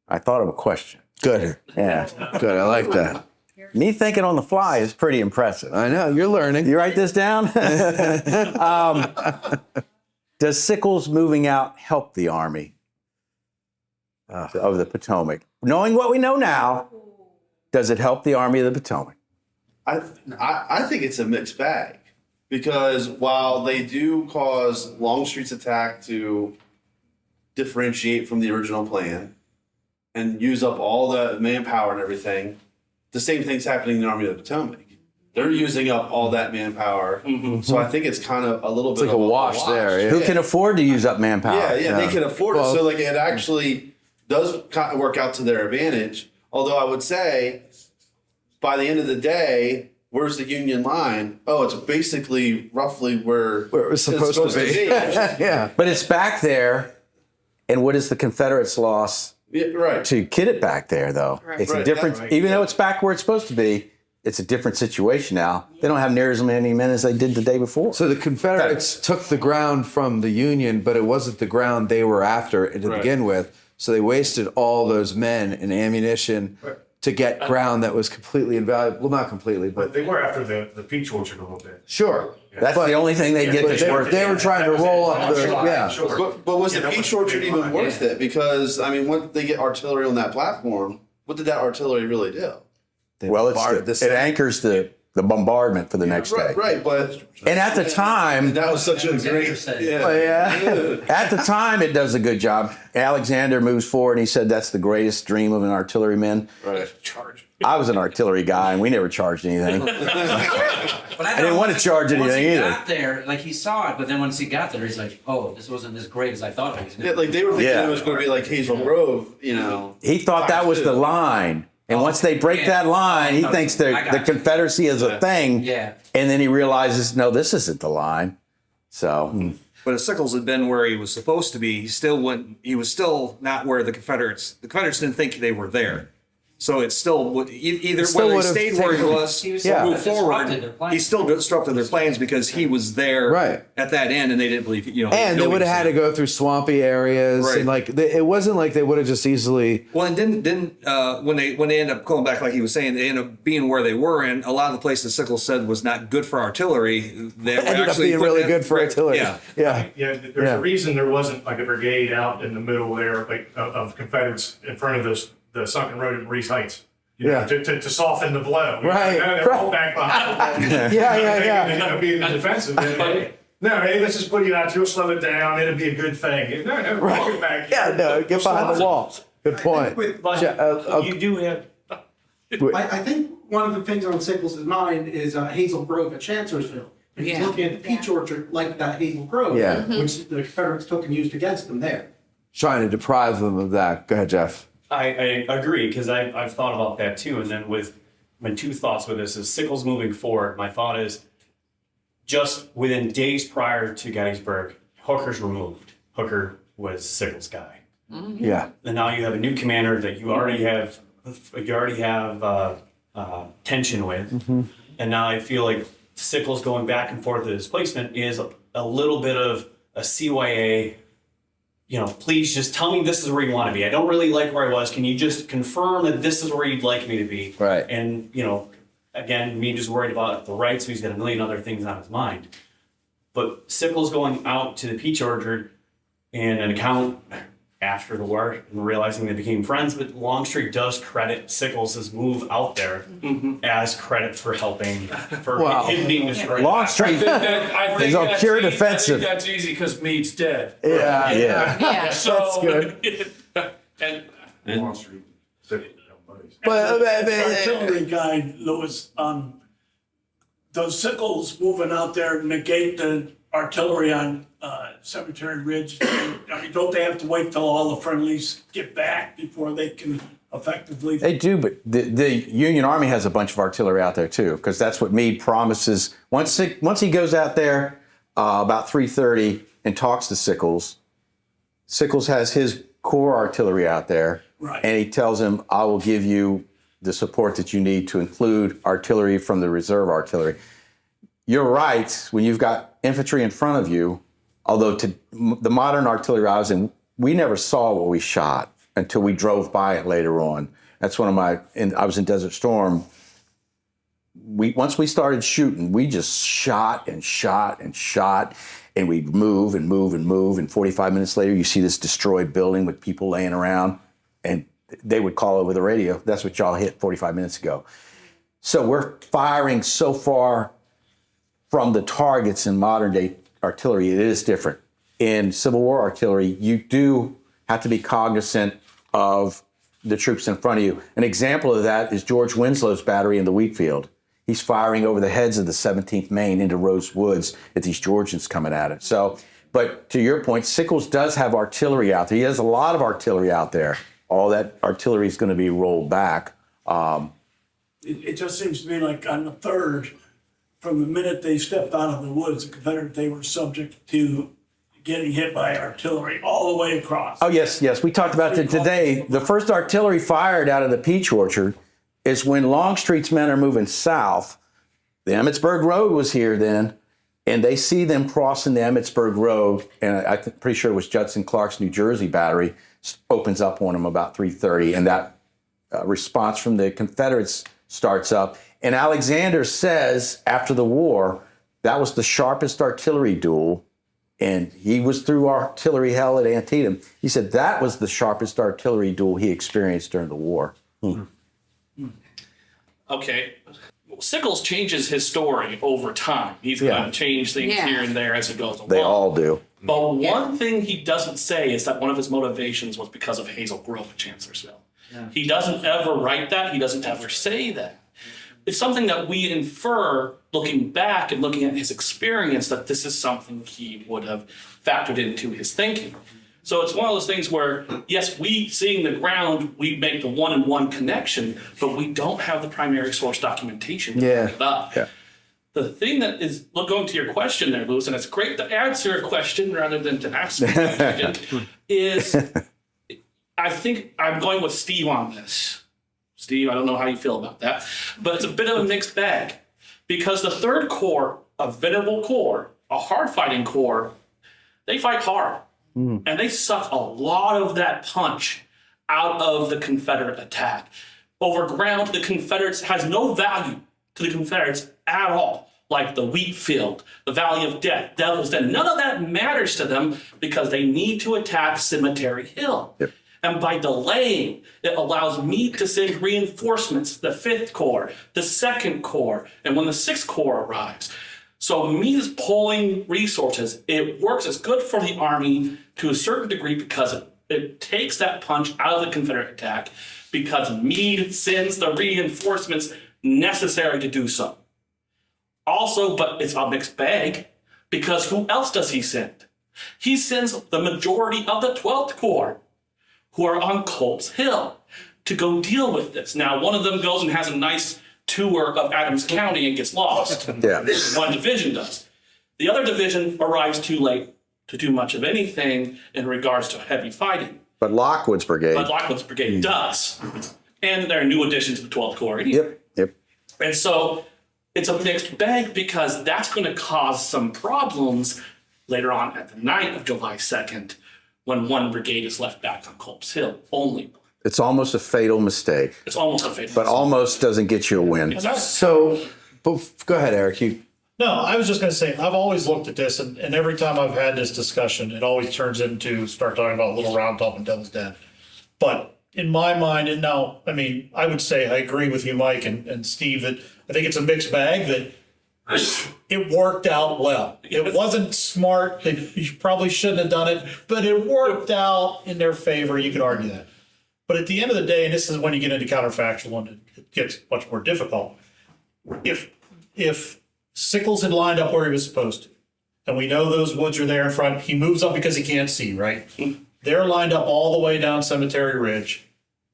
I thought of a question. Good. Yeah. Good. I like that. Me thinking on the fly is pretty impressive. I know. You're learning. You write this down? Does Sickles moving out help the Army of the Potomac? Knowing what we know now, does it help the Army of the Potomac? I think it's a mixed bag, because while they do cause Longstreet's attack to differentiate from the original plan and use up all the manpower and everything, the same thing's happening in the Army of the Potomac. They're using up all that manpower. Mm-hmm. So I think it's kind of a little bit like of a wash there. Yeah. Who can afford to use up manpower? Yeah, they can afford it. So it actually does kind of work out to their advantage. Although I would say, by the end of the day, where's the Union line? Oh, it's basically roughly where it was supposed to be. Yeah. But it's back there. And what is the Confederates' loss to get it back there, though? Right. It's a different, even though it's back where it's supposed to be, it's a different situation now. They don't have near as many men as they did the day before. So the Confederates took the ground from the Union, but it wasn't the ground they were after to begin with. So they wasted all those men and ammunition to get ground that was completely invaluable. Well, not completely, but they were after the peach orchard a little bit. Sure. That's the only thing they get that's worth it. They were trying to roll up the, But was the peach orchard even worth it? Because, I mean, once they get artillery on that platform, what did that artillery really do? Well, it anchors the bombardment for the next day. Right, but... And at the time... That was such a great... At the time, it does a good job. Alexander moves forward, and he said that's the greatest dream of an artilleryman. Right. I was an artillery guy, and we never charged anything. But I didn't want to charge anything either. Once he got there, like he saw it, but then once he got there, he's like, "Oh, this wasn't as great as I thought it was." Yeah, like they were thinking it was going to be like Hazel Grove, He thought that was the line. And once they break that line, he thinks the Confederacy is a thing. Yeah. And then he realizes, no, this isn't the line. So. But if Sickles had been where he was supposed to be, he was still not where the Confederates didn't think they were there. So it's still whether he stayed where he was, moved forward, he still disrupted their plans because he was there at that end, and they didn't believe. And they would have had to go through swampy areas, and it wasn't like they would have just easily. Well, and then when they end up going back, like he was saying, they end up being where they were, and a lot of the places Sickles said was not good for artillery. They ended up being really good for artillery. There's a reason there wasn't like a brigade out in the middle there, like of Confederates in front of the sunken road at Maurice Heights. To soften the blow. They're all back behind. Being defensive. No, hey, let's just put you out. You'll slow it down. It'll be a good thing. No, get back. Get behind the wall. Good point. You do have. I think one of the things on Sickles' mind is Hazel Grove at Chancellorsville. And he's looking at the peach orchard like that Hazel Grove, which the Confederates took and used against them there. Trying to deprive them of that. Go ahead, Jeff. I agree, because I've thought about that too. And then my two thoughts with this is Sickles moving forward. My thought is just within days prior to Gettysburg, Hooker's removed. Hooker was Sickles' guy. Mm-hmm. Yeah. And now you have a new commander that you already have tension with. Mm-hmm. And now I feel like Sickles going back and forth with his placement is a little bit of a CYA. Please just tell me this is where you want to be. I don't really like where I was. Can you just confirm that this is where you'd like me to be? Right. And, again, me just worried about the rights, so he's got a million other things on his mind. But Sickles going out to the peach orchard and an account after the war and realizing they became friends. But Longstreet does credit Sickles' move out there as credit for helping, for him being destroyed. Longstreet is a pure defensive. I think that's easy because Meade's dead. Yeah. So, That's good. and Longstreet. Artillery guy, Lewis, does Sickles moving out there negate the artillery on Cemetery Ridge? I mean, don't they have to wait till all the friendlies get back before they can effectively? They do, but the Union Army has a bunch of artillery out there too, because that's what Meade promises. Once he goes out there about 3:30 and talks to Sickles, Sickles has his core artillery out there, right, and he tells him, "I will give you the support that you need to include artillery from the reserve artillery." You're right. When you've got infantry in front of you, although the modern artillery I was in, we never saw what we shot until we drove by it later on. That's one of I was in Desert Storm. Once we started shooting, we just shot and shot and shot, and we'd move and move and move. And 45 minutes later, you see this destroyed building with people laying around, and they would call over the radio, "That's what y'all hit 45 minutes ago." So we're firing so far from the targets in modern day artillery. It is different. In Civil War artillery, you do have to be cognizant of the troops in front of you. An example of that is George Winslow's battery in the wheat field. He's firing over the heads of the 17th Maine into Rose Woods at these Georgians coming at it. So, but to your point, Sickles does have artillery out there. He has a lot of artillery out there. All that artillery is going to be rolled back. It just seems to me like on the 3rd, from the minute they stepped out of the woods, the Confederate, they were subject to getting hit by artillery all the way across. Oh, yes. We talked about it today. The first artillery fired out of the Peach Orchard is when Longstreet's men are moving south. The Emmitsburg Road was here then, and they see them crossing the Emmitsburg Road, and I'm pretty sure it was Judson Clark's New Jersey battery, opens up on them about 3:30, and that response from the Confederates starts up. And Alexander says, after the war, that was the sharpest artillery duel, and he was through artillery hell at Antietam. He said that was the sharpest artillery duel he experienced during the war. Okay. Sickles changes his story over time. He's going to change things here and there as it goes along. They all do. But one thing he doesn't say is that one of his motivations was because of Hazel Grove at Chancellorsville. He doesn't ever write that. He doesn't ever say that. It's something that we infer looking back and looking at his experience that this is something he would have factored into his thinking. So it's one of those things where, yes, we seeing the ground, we make the one-on-one connection, but we don't have the primary source documentation to back it up. The thing that is, going to your question there, Lewis, and it's great to answer a question rather than to ask a question, is I think I'm going with Steve on this. Steve, I don't know how you feel about that, but it's a bit of a mixed bag because the 3rd Corps, a venerable corps, a hard-fighting corps, they fight hard. And they suck a lot of that punch out of the Confederate attack. Over ground, the Confederates has no value to the Confederates at all. Like the wheat field, the Valley of Death, Devil's Den. None of that matters to them because they need to attack Cemetery Hill. And by delaying, it allows me to send reinforcements, the 5th Corps, the 2nd Corps, and when the 6th Corps arrives. So me is pulling resources. It works as good for the Army to a certain degree because it takes that punch out of the Confederate attack because Meade sends the reinforcements necessary to do so. Also, but it's a mixed bag because who else does he send? He sends the majority of the 12th Corps who are on Culp's Hill to go deal with this. Now, one of them goes and has a nice tour of Adams County and gets lost. One division does. The other division arrives too late to do much of anything in regards to heavy fighting. But Lockwood's brigade. Does. And they're a new addition to the 12th Corps. Yep. And so it's a mixed bag because that's going to cause some problems later on at the night of July 2nd when one brigade is left back on Culp's Hill only. It's almost a fatal mistake. It's almost a fatal But almost doesn't get you a win. So, but go ahead, Eric. No, I was just gonna say, I've always looked at this, and every time I've had this discussion, it always turns into start talking about Little Round Top and Devil's Den. But in my mind, and now, I mean, I would say I agree with you, Mike and Steve, that I think it's a mixed bag, that it worked out well. It wasn't smart, you probably shouldn't have done it, but it worked out in their favor, you could argue that. But at the end of the day, and this is when you get into counterfactual and it gets much more difficult, if Sickles had lined up where he was supposed to, and we know those woods are there in front, he moves up because he can't see, right? They're lined up all the way down Cemetery Ridge.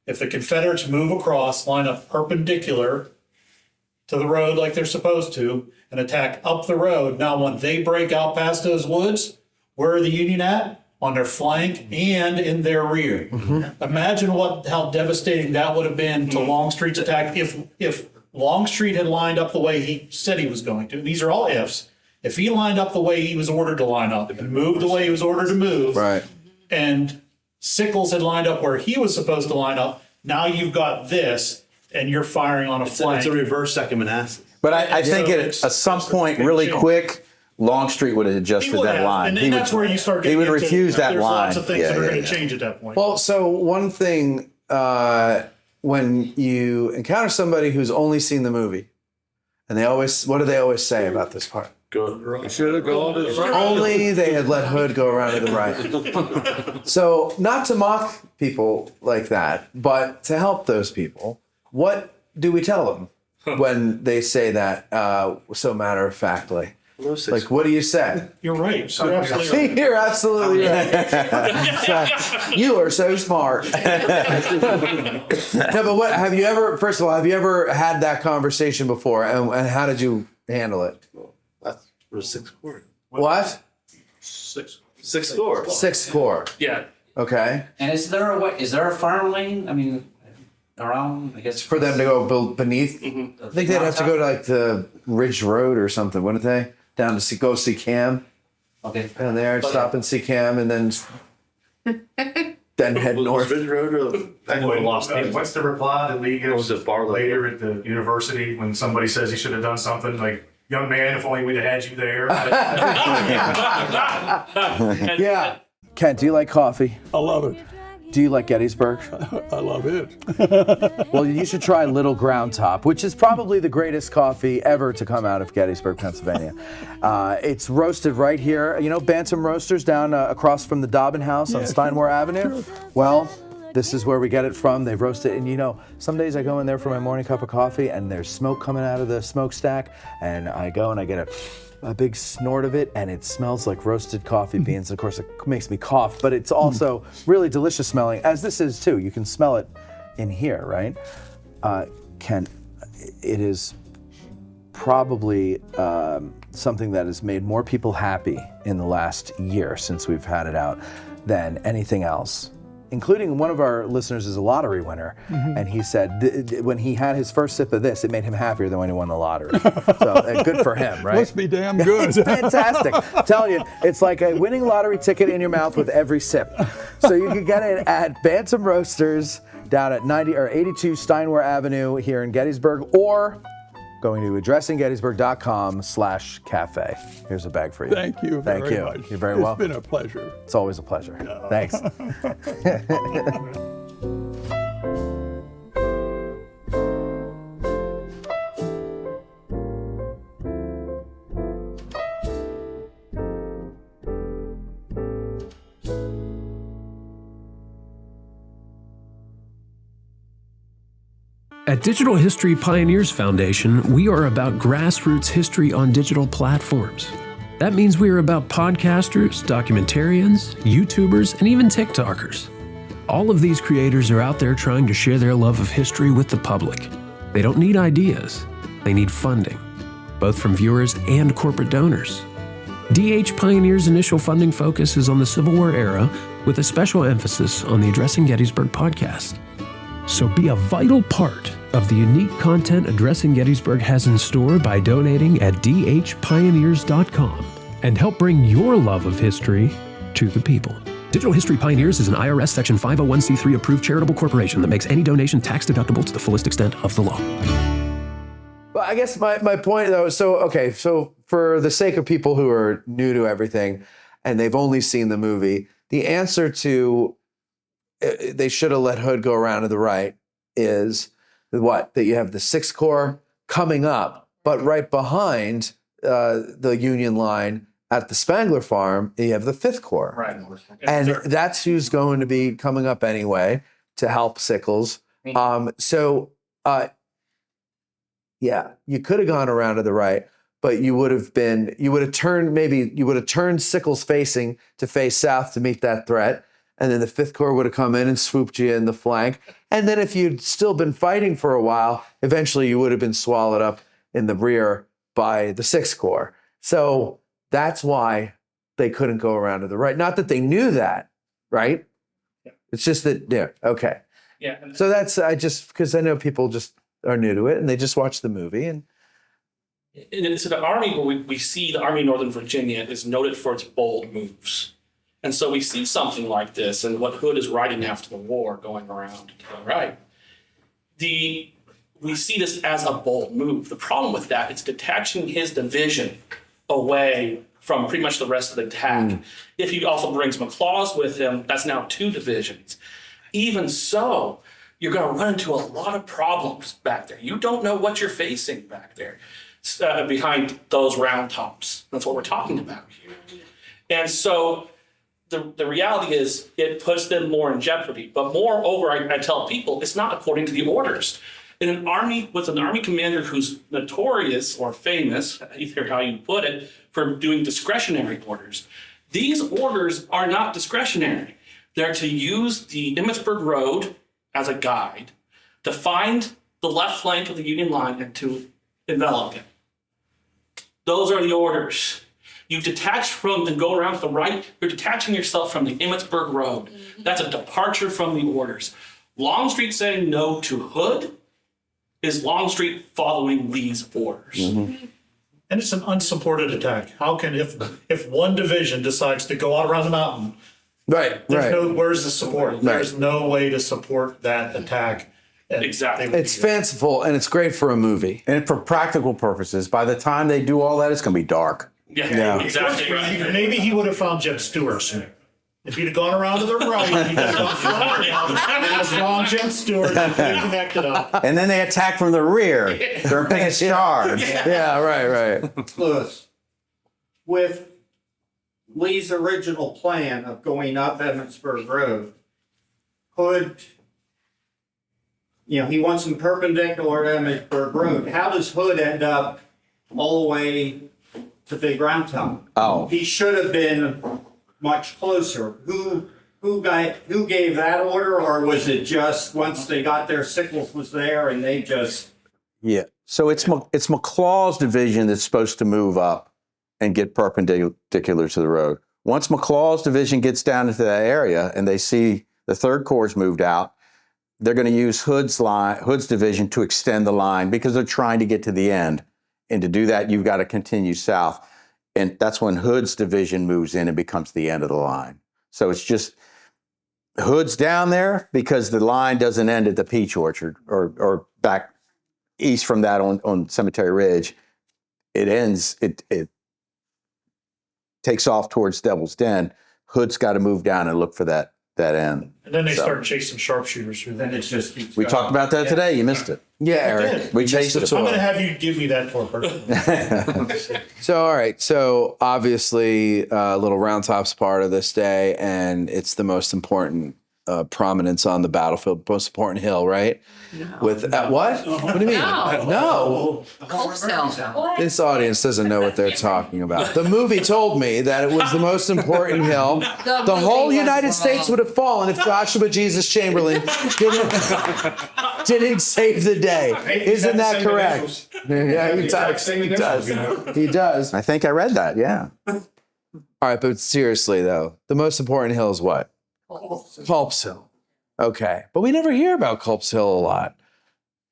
If the Confederates move across, line up perpendicular to the road like they're supposed to, and attack up the road, now when they break out past those woods, where are the Union at? On their flank and in their rear. Imagine how devastating that would have been to Longstreet's attack if Longstreet had lined up the way he said he was going to. These are all ifs. If he lined up the way he was ordered to line up and moved the way he was ordered to move, right, and Sickles had lined up where he was supposed to line up, now you've got this, and you're firing on a flank. It's a reverse second Manassas. But I think at some point, really quick, Longstreet would have adjusted that line. And that's where you start getting He would into, refuse that there's line. lots of things that are going to change at that point. Well, so one thing, when you encounter somebody who's only seen the movie, and what do they always say about this part? Should have gone to the right. Only they had let Hood go around to the right. So not to mock people like that, but to help those people, what do we tell them when they say that so matter-of-factly? Like, what do you say? You're right. You're absolutely right. You're absolutely right. You are so smart. No, but what have you ever? First of all, have you ever had that conversation before, and how did you handle it? That's for 6 Corps. What? 6 Corps. 6 Corps. Yeah. Okay. And is there a farm lane? I mean, around, I guess. For them to go build beneath? I think they'd have to go to like the Ridge Road or something, wouldn't they? Down to go see Cam. Okay. Down there, stop and see Cam, and then head north. Ridge Road or What's the reply that Lee gives later at the university when somebody says he should have done something like, young man, if only we'd have had you there. Yeah. Kent, do you like coffee? I love it. Do you like Gettysburg? I love it. Well, you should try Little Ground Top, which is probably the greatest coffee ever to come out of Gettysburg, Pennsylvania. It's roasted right here. You know, Bantam Roasters down across from the Dobbin House on Steinmore Avenue? Sure. Well, this is where we get it from. They roast it. And you know, some days I go in there for my morning cup of coffee and there's smoke coming out of the smokestack. And I go and I get a big snort of it, and it smells like roasted coffee beans. Of course, it makes me cough, but it's also really delicious smelling, as this is too. You can smell it in here, right? Ken, it is probably something that has made more people happy in the last year since we've had it out than anything else. Including one of our listeners is a lottery winner, and he said when he had his first sip of this, it made him happier than when he won the lottery. So good for him, right? Must be damn good. It's fantastic. I'm telling you, it's like a winning lottery ticket in your mouth with every sip. So you can get it at Bantam Roasters down at 82 Steinmore Avenue here in Gettysburg, or going to addressinggettysburg.com/cafe. Here's a bag for you. Thank you very much. You're very welcome. It's been a pleasure. It's always a pleasure. Thanks. At Digital History Pioneers Foundation, we are about grassroots history on digital platforms. That means we are about podcasters, documentarians, YouTubers, and even TikTokers. All of these creators are out there trying to share their love of history with the public. They don't need ideas, they need funding, both from viewers and corporate donors. DH Pioneers' initial funding focus is on the Civil War era, with a special emphasis on the Addressing Gettysburg podcast. So be a vital part of the unique content Addressing Gettysburg has in store by donating at dhpioneers.com and help bring your love of history to the people. Digital History Pioneers is an IRS Section 501c3 approved charitable corporation that makes any donation tax deductible to the fullest extent of the law. Well, I guess my point though, so for the sake of people who are new to everything and they've only seen the movie, the answer to they should have let Hood go around to the right is what? That you have the 6th Corps coming up, but right behind the Union line at the Spangler Farm, you have the 5th Corps. Right. And that's who's going to be coming up anyway to help Sickles. Yeah, you could have gone around to the right, but you would have turned Sickles facing to face south to meet that threat. And then the 5th Corps would have come in and swooped you in the flank. And then if you'd still been fighting for a while, eventually you would have been swallowed up in the rear by the 6th Corps. So that's why they couldn't go around to the right. Not that they knew that, right? Yeah. It's just that, yeah, okay. Yeah. So that's, because I know people just are new to it and they just watch the movie. And so the Army, we see the Army of Northern Virginia is noted for its bold moves. And so we see something like this and what Hood is writing after the war going around to the right. We see this as a bold move. The problem with that, it's detaching his division away from pretty much the rest of the attack. If he also brings McLaws with him, that's now 2 divisions. Even so, you're going to run into a lot of problems back there. You don't know what you're facing back there behind those round tops. That's what we're talking about here. And so the reality is it puts them more in jeopardy. But moreover, I tell people, it's not according to the orders. In an army, with an army commander who's notorious or famous, either how you put it, for doing discretionary orders, these orders are not discretionary. They're to use the Emmitsburg Road as a guide to find the left flank of the Union line and to envelop it. Those are the orders. You detach from and go around to the right, you're detaching yourself from the Emmitsburg Road. That's a departure from the orders. Longstreet saying no to Hood is Longstreet following Lee's orders. And it's an unsupported attack. How can, if one division decides to go out around the mountain, where's the support? There's no way to support that attack. Exactly. It's fanciful and it's great for a movie. And for practical purposes, by the time they do all that, it's going to be dark. Yeah, exactly right. Maybe he would have found Jeb Stuart sooner. If he'd have gone around to the right, he'd have gone forward and found Jeb Stuart and connected up. And then they attack from the rear. Their biggest charge. Yeah, right. Lewis, with Lee's original plan of going up Emmitsburg Road, Hood, he wants them perpendicular to Emmitsburg Road. How does Hood end up all the way to Big Round Top? Oh. He should have been much closer. Who gave that order, or was it just once they got there, Sickles was there and they just... Yeah. So it's McLaw's division that's supposed to move up and get perpendicular to the road. Once McLaw's division gets down into that area and they see the 3rd Corps moved out, they're going to use Hood's division to extend the line because they're trying to get to the end. And to do that, you've got to continue south. And that's when Hood's division moves in and becomes the end of the line. So it's just Hood's down there because the line doesn't end at the Peach Orchard or back east from that on Cemetery Ridge. It ends, it takes off towards Devil's Den. Hood's got to move down and look for that end. And then they start chasing sharpshooters through. Then it just keeps We talked about that today. You missed it. Yeah, Eric. We chased it. I'm going to have you give me that for personally. So, all right. So, obviously, Little Round Top's part of this day, and it's the most important prominence on the battlefield, most important hill, right? No. What? What do you mean? No. Culp's Hill. This audience doesn't know what they're talking about. The movie told me that it was the most important hill. The whole United States would have fallen if Joshua Jesus Chamberlain didn't save the day. Isn't that correct? Yeah, he does. He does. I think I read that, yeah. All right, but seriously, though, the most important hill is what? Culp's Hill. Okay, but we never hear about Culp's Hill a lot.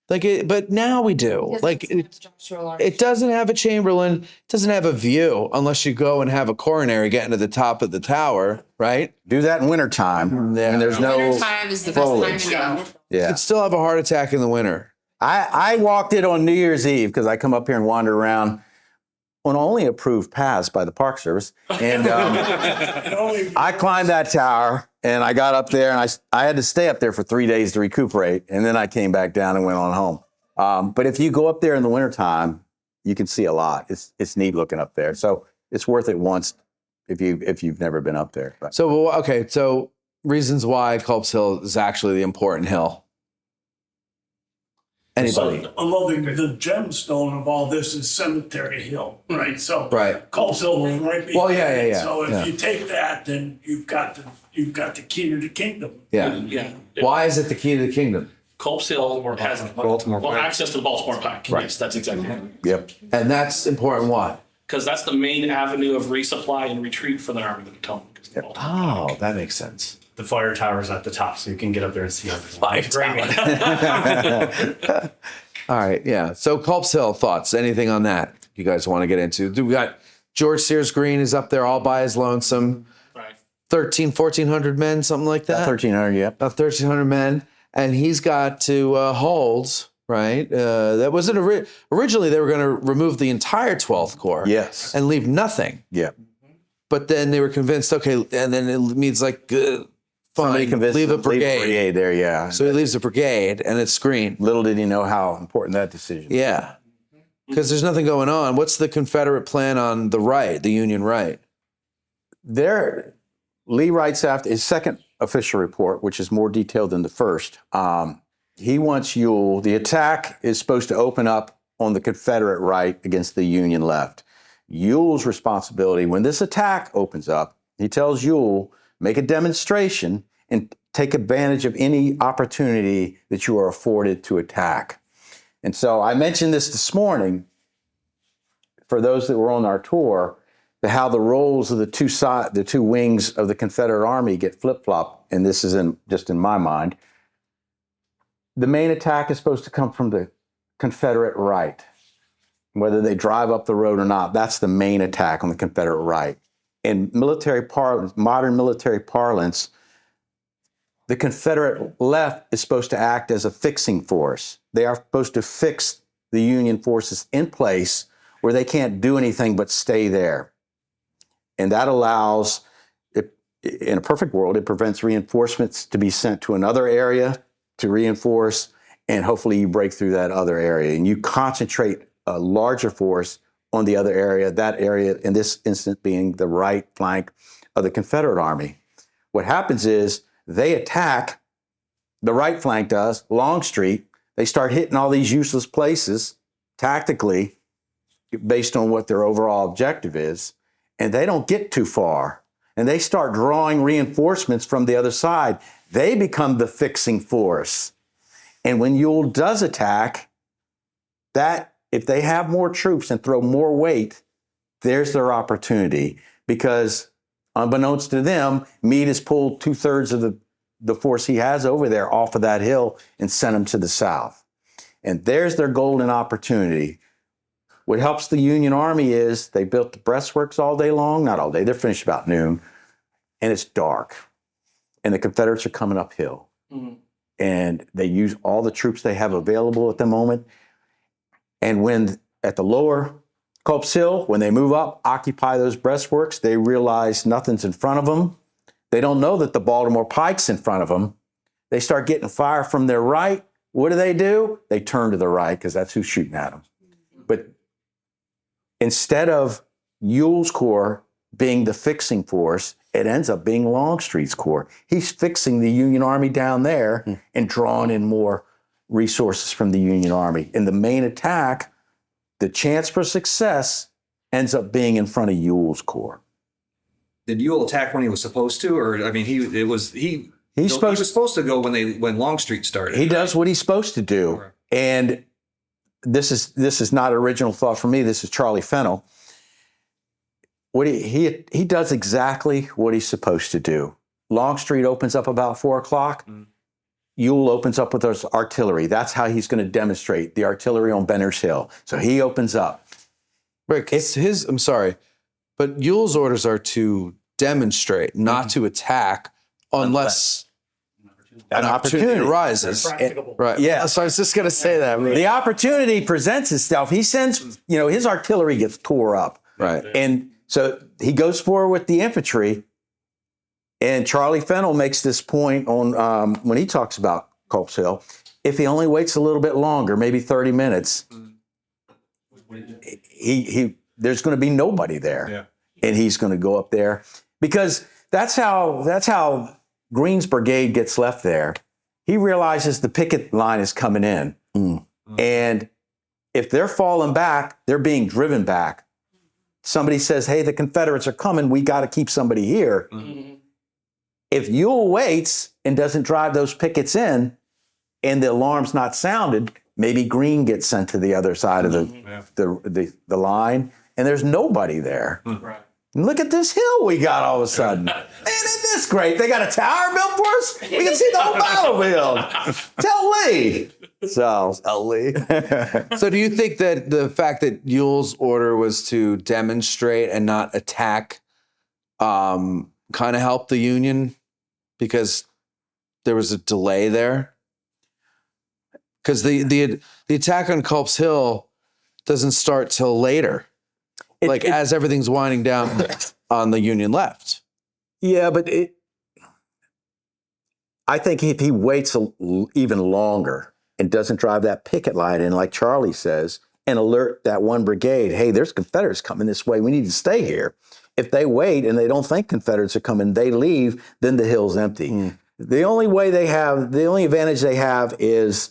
But now we do. It doesn't have a Chamberlain. It doesn't have a view unless you go and have a coronary getting to the top of the tower, right? Do that in wintertime. Yeah. And there's no wintertime is the best time to go. Yeah. You'd still have a heart attack in the winter. I walked it on New Year's Eve because I come up here and wander around on only approved paths by the Park Service. And I climbed that tower and I got up there and I had to stay up there for 3 days to recuperate. And then I came back down and went on home. But if you go up there in the wintertime, you can see a lot. It's neat looking up there. So it's worth it once if you've never been up there. But. So, okay. So reasons why Culp's Hill is actually the important hill. Anybody? So, although the gemstone of all this is Cemetery Hill, right? So right. Culp's Hill was right behind. Well, yeah. it. So if you take that, then you've got the key to the kingdom. Yeah. Why is it the key to the kingdom? Culp's Hill has access to the Baltimore Pike. Right. Yes, that's exactly right. Yep. And that's important. Why? Because that's the main avenue of resupply and retreat for the Army of the Potomac. Oh, that makes sense. The fire tower's at the top, so you can get up there and see everything. All right, yeah. So Culp's Hill, thoughts? Anything on that you guys want to get into? We got George Sears Greene is up there all by his lonesome. Right. 1,400 men, something like that? 1,300, yeah. About 1,300 men. And he's got to hold, right? That wasn't originally they were going to remove the entire 12th Corps. Yes. And leave nothing. Yeah. But then they were convinced, okay, and then it means like, fine, leave a brigade. There, yeah. So he leaves a brigade, and it's Greene. Little did he know how important that decision was. Yeah. Because there's nothing going on. What's the Confederate plan on the right, the Union right? Lee writes after his second official report, which is more detailed than the first. He wants Ewell. The attack is supposed to open up on the Confederate right against the Union left. Ewell's responsibility, when this attack opens up, he tells Ewell, make a demonstration and take advantage of any opportunity that you are afforded to attack. And so I mentioned this morning for those that were on our tour, how the roles of the two wings of the Confederate Army get flip-flopped, and this is just in my mind. The main attack is supposed to come from the Confederate right. Whether they drive up the road or not, that's the main attack on the Confederate right. In military parlance, modern military parlance, the Confederate left is supposed to act as a fixing force. They are supposed to fix the Union forces in place where they can't do anything but stay there. And that allows, in a perfect world, it prevents reinforcements to be sent to another area to reinforce, and hopefully you break through that other area and you concentrate a larger force on the other area, that area in this instance being the right flank of the Confederate Army. What happens is they attack, the right flank does, Longstreet. They start hitting all these useless places tactically based on what their overall objective is, and they don't get too far. And they start drawing reinforcements from the other side. They become the fixing force. And when Ewell does attack, that if they have more troops and throw more weight, there's their opportunity. Because unbeknownst to them, Meade has pulled 2/3 of the force he has over there off of that hill and sent them to the south. And there's their golden opportunity. What helps the Union Army is they built the breastworks all day long, not all day, they're finished about noon, and it's dark. And the Confederates are coming uphill. Mm-hmm. And they use all the troops they have available at the moment. And when at the lower Culp's Hill, when they move up, occupy those breastworks, they realize nothing's in front of them. They don't know that the Baltimore Pike's in front of them. They start getting fire from their right. What do? They turn to the right because that's who's shooting at them. But instead of Ewell's Corps being the fixing force, it ends up being Longstreet's Corps. He's fixing the Union Army down there and drawing in more resources from the Union Army. In the main attack, the chance for success ends up being in front of Ewell's Corps. Did Ewell attack when he was supposed to, or I mean, he was supposed to go when Longstreet started. He does what he's supposed to do, and this is not original thought for me. This is Charlie Fennell. What he does exactly what he's supposed to do. Longstreet opens up about 4 o'clock. Ewell opens up with his artillery. That's how he's going to demonstrate the artillery on Benner's Hill. So he opens up. Rick, I'm sorry, but Ewell's orders are to demonstrate, not to attack, unless an opportunity arises. Right. Yeah. So I was just going to say that. The opportunity presents itself. He sends, his artillery gets tore up. Right. And so he goes forward with the infantry. And Charlie Fennell makes this point on when he talks about Culp's Hill. If he only waits a little bit longer, maybe 30 minutes, there's going to be nobody there. Yeah. And he's going to go up there because that's how Greene's brigade gets left there. He realizes the picket line is coming in. And if they're falling back, they're being driven back. Somebody says, hey, the Confederates are coming. We got to keep somebody here. If Ewell waits and doesn't drive those pickets in and the alarm's not sounded, maybe Greene gets sent to the other side of the line and there's nobody there. Right. And look at this hill we got all of a sudden. Man, isn't this great? They got a tower built for us? We can see the whole battlefield. Tell Lee. So do you think that the fact that Ewell's order was to demonstrate and not attack kind of helped the Union because there was a delay there? Because the attack on Culp's Hill doesn't start till later. As everything's winding down on the Union left. Yeah, but I think if he waits even longer and doesn't drive that picket line in, like Charlie says, and alert that one brigade, hey, there's Confederates coming this way. We need to stay here. If they wait and they don't think Confederates are coming, they leave, then the hill's empty. The only advantage they have is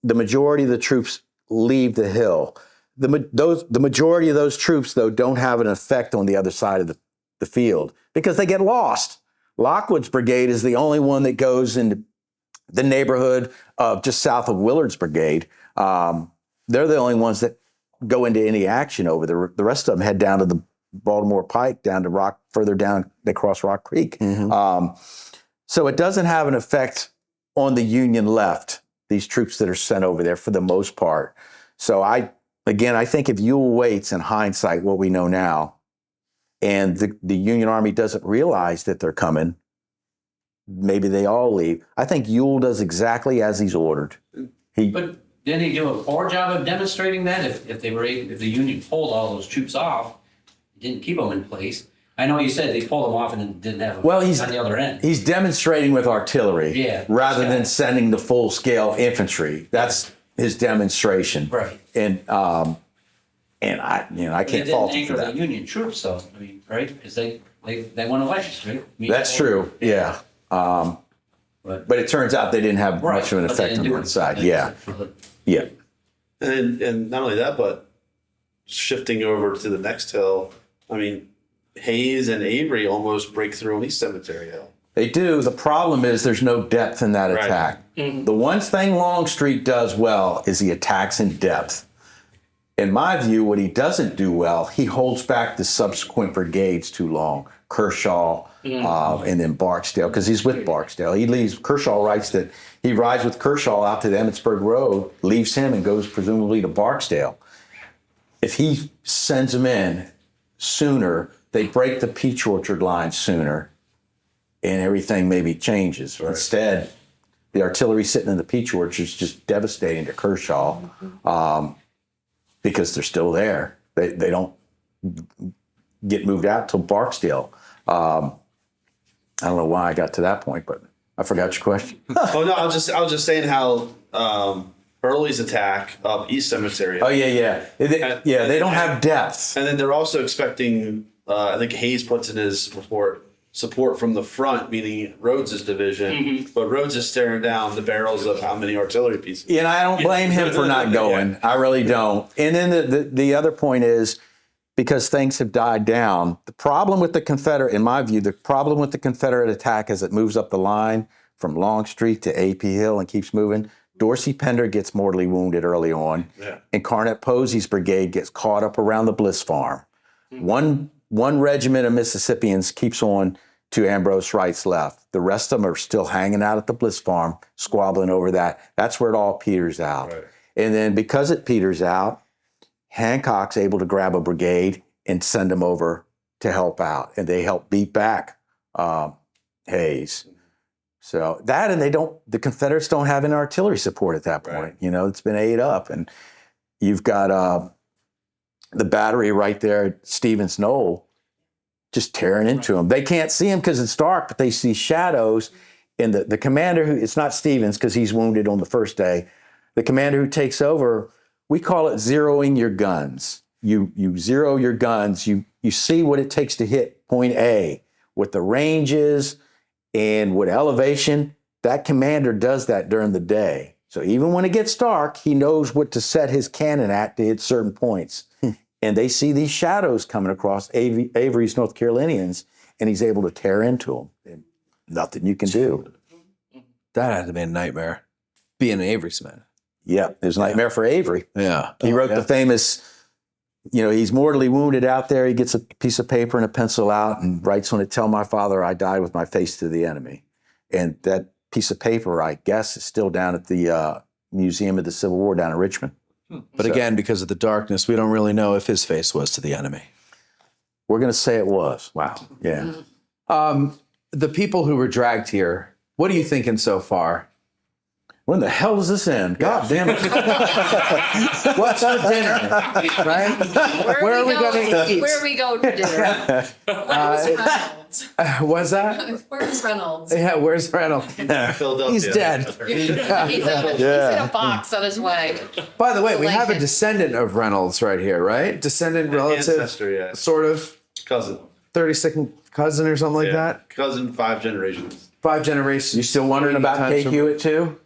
the majority of the troops leave the hill. The majority of those troops, though, don't have an effect on the other side of the field because they get lost. Lockwood's brigade is the only one that goes into the neighborhood of just south of Willard's brigade. They're the only ones that go into any action over there. The rest of them head down to the Baltimore Pike, down to further down, they cross Rock Creek. So it doesn't have an effect on the Union left, these troops that are sent over there for the most part. So I think if Ewell waits, in hindsight, what we know now, and the Union Army doesn't realize that they're coming, maybe they all leave. I think Ewell does exactly as he's ordered. But didn't he do a poor job of demonstrating that? If the Union pulled all those troops off, didn't keep them in place. I know you said they pulled them off and then didn't have them on the other end. He's demonstrating with artillery, rather than sending the full scale infantry. That's his demonstration, right? And I can't fault him for that. The Union troops, though, I mean, right? Because they won elections, right? That's true. Yeah. But it turns out they didn't have much of an effect on one side. Yeah. Yeah. And not only that, but shifting over to the next hill, I mean, Hayes and Avery almost break through on East Cemetery Hill. They do. The problem is there's no depth in that attack. The one thing Longstreet does well is he attacks in depth. In my view, what he doesn't do well, he holds back the subsequent brigades too long. Kershaw and then Barksdale, because he's with Barksdale. Kershaw writes that he rides with Kershaw out to the Emmitsburg Road, leaves him, and goes presumably to Barksdale. If he sends them in sooner, they break the Peach Orchard line sooner, and everything maybe changes. Right. Instead, the artillery sitting in the Peach Orchard is just devastating to Kershaw because they're still there. They don't get moved out till Barksdale. I don't know why I got to that point, but I forgot your question. Oh no, I was just saying how Early's attack up East Cemetery. Oh yeah. They don't have depth. And then they're also expecting. I think Hayes puts in his report support from the front, meaning Rhodes's division. But Rhodes is staring down the barrels of how many artillery pieces. Yeah, and I don't blame him for not going. I really don't. And then the other point is, because things have died down, the problem with the Confederate, in my view, the problem with the Confederate attack as it moves up the line from Longstreet to AP Hill and keeps moving, Dorsey Pender gets mortally wounded early on, and Cornet Posey's brigade gets caught up around the Bliss Farm. One regiment of Mississippians keeps on to Ambrose Wright's left. The rest of them are still hanging out at the Bliss Farm, squabbling over that. That's where it all peters out. Right. And then because it peters out, Hancock's able to grab a brigade and send them over to help out. And they help beat back Hayes. So that, and the Confederates don't have any artillery support at that point. It's been ate up, and you've got the battery right there at Stevens Knoll just tearing into them. They can't see him because it's dark, but they see shadows. And the commander it's not Stevens because he's wounded on the first day. The commander who takes over, we call it zeroing your guns. You zero your guns. You see what it takes to hit point A, what the range is, and what elevation. That commander does that during the day. So even when it gets dark, he knows what to set his cannon at to hit certain points. And they see these shadows coming across Avery's North Carolinians, and he's able to tear into them. And nothing you can do. That had to be a nightmare, being an Avery Smith. Yeah, it was a nightmare for Avery. Yeah. He wrote the famous, he's mortally wounded out there. He gets a piece of paper and a pencil out and writes on it, "Tell my father I died with my face to the enemy." And that piece of paper, I guess, is still down at the Museum of the Civil War down in Richmond. But again, because of the darkness, we don't really know if his face was to the enemy. We're going to say it was. Wow. Yeah. The people who were dragged here, what are you thinking so far? When the hell does this end? God damn it. What's for dinner? Right? Where are we going to eat? Where are we going for dinner? What's that? Where's Reynolds? Yeah, where's Reynolds? Philadelphia. He's dead. He's in a box on his way. By the way, we have a descendant of Reynolds right here, right? Descendant, relative, Ancestor, yeah. sort of. Cousin. 32nd cousin or something like that? Cousin, 5 generations. 5 generations. You still wondering about Kate Hewitt too?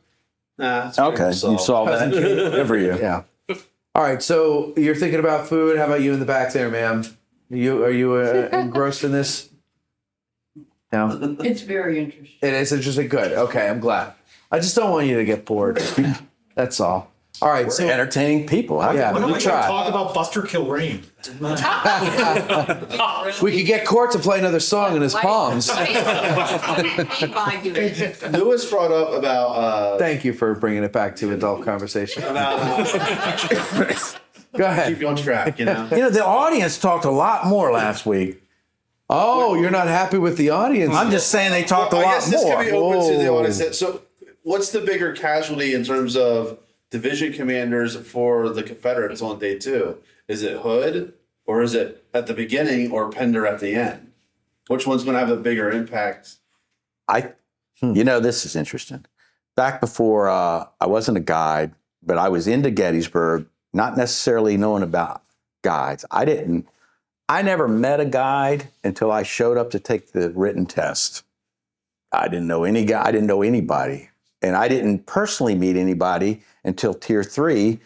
Nah, it's okay, you saw that. Good for you. Yeah. All right, so you're thinking about food. How about you in the back there, ma'am? Are you engrossed in this? No? It's very interesting. It is interesting. Good. Okay, I'm glad. I just don't want you to get bored. That's all. All right, We're entertaining people. Yeah, Why don't we we try. talk about Buster Kilrain? We could get Court to play another song in his palms. Lewis brought up about. Thank you for bringing it back to adult conversation. Go ahead. Keep you on track, The audience talked a lot more last week. Oh, you're not happy with the audience? I'm just saying they talked a I lot guess this more. could be open to the audience. So, what's the bigger casualty in terms of division commanders for the Confederates on day 2? Is it Hood, or is it at the beginning, or Pender at the end? Which one's going to have a bigger impact? This is interesting. Back before I wasn't a guide, but I was into Gettysburg, not necessarily knowing about guides. I never met a guide until I showed up to take the written test. I didn't know any guy. I didn't know anybody. And I didn't personally meet anybody until Tier 3